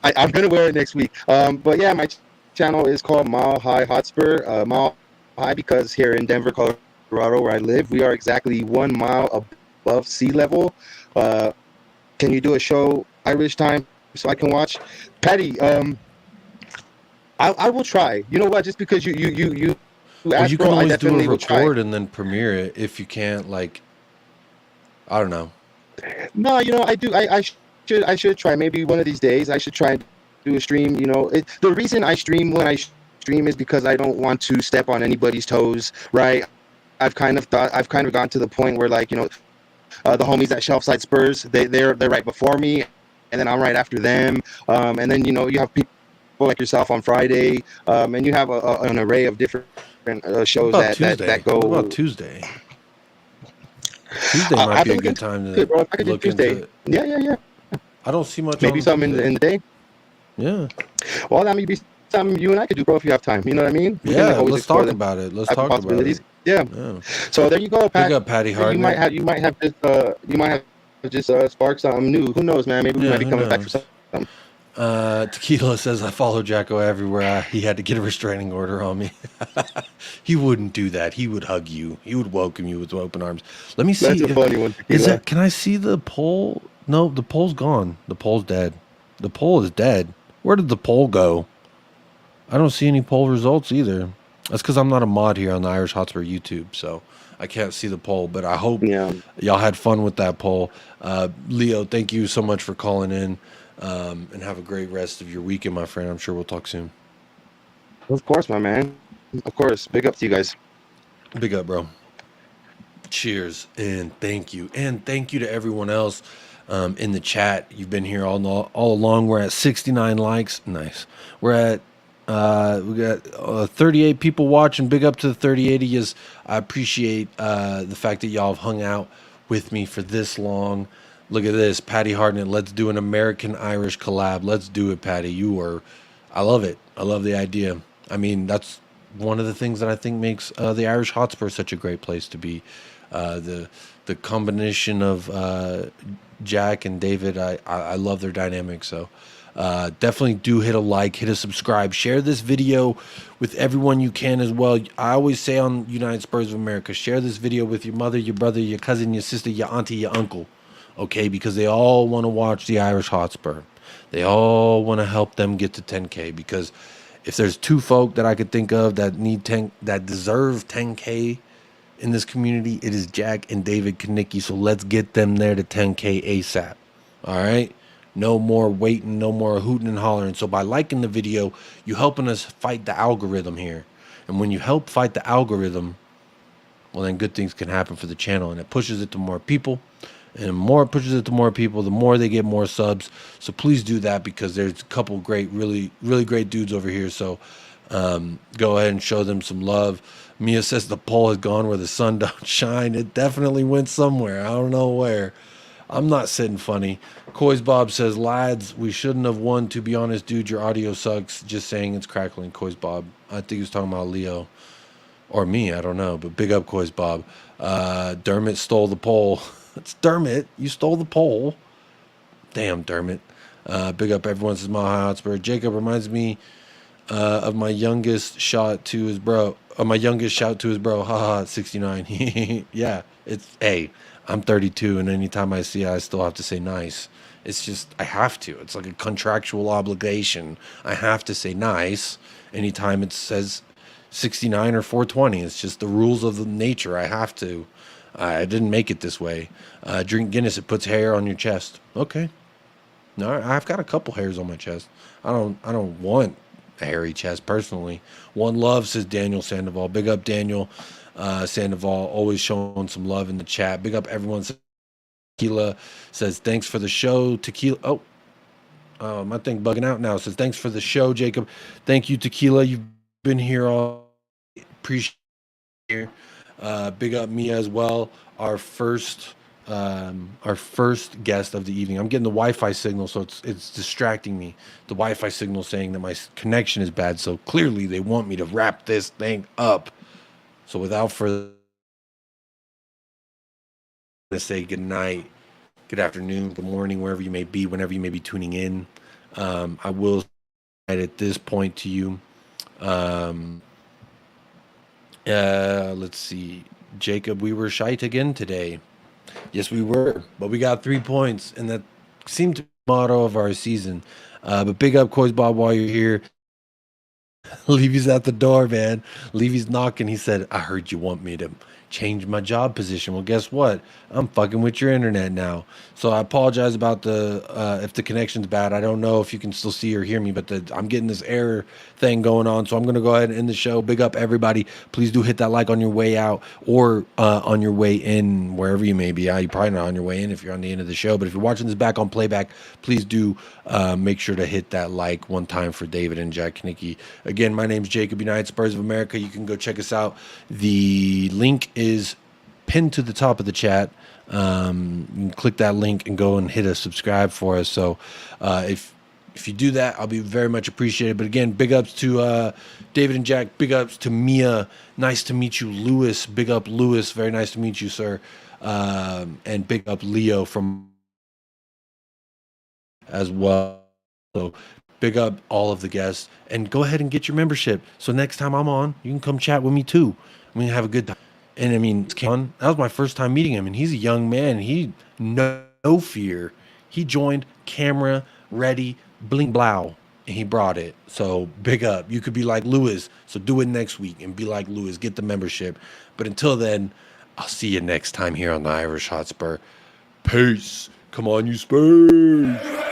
Speaker 4: I'm gonna wear it next week. But yeah, my channel is called Mile High Hotspur. Mile High because here in Denver, Colorado, where I live, we are exactly 1 mile above sea level. Can you do a show Irish time so I can watch? Patty, I will try. You know what? Just because you asked,
Speaker 1: you can always do a record
Speaker 4: try.
Speaker 1: and then premiere it if you can't. Like, I don't know.
Speaker 4: No, you know, I should try. Maybe one of these days I should try and do a stream. You know, the reason I stream when I stream is because I don't want to step on anybody's toes, right? I've kind of gone to the point where, like, you know, the homies at Shelfside Spurs, they're right before me, and then I'm right after them. And then, you know, you have people like yourself on Friday, and you have an array of different shows that go.
Speaker 1: What about Tuesday? Tuesday might be a good time to look into it.
Speaker 4: Yeah.
Speaker 1: I don't see much.
Speaker 4: Maybe something in the day.
Speaker 1: Yeah.
Speaker 4: Well, that may be something you and I could do, bro, if you have time. You know what I mean?
Speaker 1: Let's talk about it. Let's talk about it.
Speaker 4: Yeah. So there you go, Pat.
Speaker 1: Big up, Patty Hart.
Speaker 4: You might have just sparked something new. Who knows, man? Maybe we might be coming back for something.
Speaker 1: Tequila says I follow Jacko everywhere. He had to get a restraining order on me. He wouldn't do that. He would hug you. He would welcome you with open arms. Let me see.
Speaker 4: That's a funny one. Tequila.
Speaker 1: Can I see the poll? No, the poll's gone. The poll's dead. The poll is dead. Where did the poll go? I don't see any poll results either. That's because I'm not a mod here on the Irish Hotspur YouTube, so I can't see the poll. But I hope y'all had fun with that poll. Leo, thank you so much for calling in. And have a great rest of your weekend, my friend. I'm sure we'll talk soon.
Speaker 4: Of course, my man. Of course. Big up to you guys.
Speaker 1: Big up, bro. Cheers and thank you. And thank you to everyone else in the chat. You've been here all along. We're at 69 likes. Nice. We're at we got 38 people watching. Big up to the 38 of yous. I appreciate the fact that y'all have hung out with me for this long. Look at this, Patty Hartnett. Let's do an American Irish collab. Let's do it, Patty. I love it. I love the idea. I mean, that's one of the things that I think makes the Irish Hotspur such a great place to be. The combination of Jack and David, I love their dynamic. So definitely do hit a like, hit a subscribe, share this video with everyone you can as well. I always say on United Spurs of America, share this video with your mother, your brother, your cousin, your sister, your auntie, your uncle. Okay, because they all want to watch the Irish Hotspur. They all want to help them get to 10K, because if there's two folk that I could think of that deserve 10K in this community, it is Jack and David Kanicki. So let's get them there to 10K ASAP. All right? No more waiting, no more hooting and hollering. So by liking the video, you helping us fight the algorithm here. And when you help fight the algorithm, well, then good things can happen for the channel, and it pushes it to more people. And the more it pushes it to more people, the more they get more subs. So please do that, because there's a couple great, really great dudes over here. So go ahead and show them some love. Mia says the poll has gone where the sun don't shine. It definitely went somewhere. I don't know where. I'm not sitting funny. Coys Bob says, lads, we shouldn't have won. To be honest, dude, your audio sucks. Just saying, it's crackling. Coys Bob. I think he was talking about Leo. Or me, I don't know. But big up, Coys Bob. Dermot stole the poll. It's Dermot. You stole the poll. Damn, Dermot. Big up everyone, says Mile High Hotspur. Jacob reminds me of my youngest shot to his bro. My youngest shout to his bro. Haha, 69. Yeah, hey, I'm 32, and anytime I see it, I still have to say nice. It's just, I have to. It's like a contractual obligation. I have to say nice anytime it says 69 or 420. It's just the rules of the nature. I have to. I didn't make it this way. Drink Guinness, it puts hair on your chest. Okay. No, I've got a couple hairs on my chest. I don't want a hairy chest personally. One love, says Daniel Sandoval. Big up Daniel Sandoval, always showing some love in the chat. Big up everyone. Tequila says thanks for the show. Tequila. Oh, my thing bugging out now. Says thanks for the show, Jacob. Thank you, Tequila. You've been here all. Appreciate it. Big up Mia as well. Our first guest of the evening. I'm getting the Wi-Fi signal, so it's distracting me. The Wi-Fi signal saying that my connection is bad. So clearly they want me to wrap this thing up. So without further ado, say good night, good afternoon, good morning, wherever you may be, whenever you may be tuning in. I will at this point to you. Let's see, Jacob, we were shite again today. Yes, we were, but we got 3 points, and that seemed to be the motto of our season. But big up Coys Bob while you're here. Levy's at the door, man. Levy's knocking. He said, I heard you want me to change my job position. Well, guess what? I'm fucking with your internet now. So I apologize about if the connection's bad. I don't know if you can still see or hear me, but I'm getting this error thing going on. So I'm going to go ahead and end the show. Big up everybody. Please do hit that like on your way out or on your way in, wherever you may be. You're probably not on your way in if you're on the end of the show, but if you're watching this back on playback, please do make sure to hit that like one time for David and Jack Kanicki. Again, my name's Jacob, United Spurs of America. You can go check us out. The link is pinned to the top of the chat. You can click that link and go and hit a subscribe for us. So if you do that, I'll be very much appreciated. But again, big ups to David and Jack. Big ups to Mia. Nice to meet you, Lewis. Big up, Lewis. Very nice to meet you, sir. And big up Leo from as well. So big up all of the guests. And go ahead and get your membership. So next time I'm on, you can come chat with me too. We can have a good time. And I mean, that was my first time meeting him, and he's a young man. He no fear. He joined, camera ready, bling blow, and he brought it. So big up. You could be like Lewis. So do it next week and be like Lewis. Get the membership. But until then, I'll see you next time here on the Irish Hotspur. Peace. Come on, you Spurs.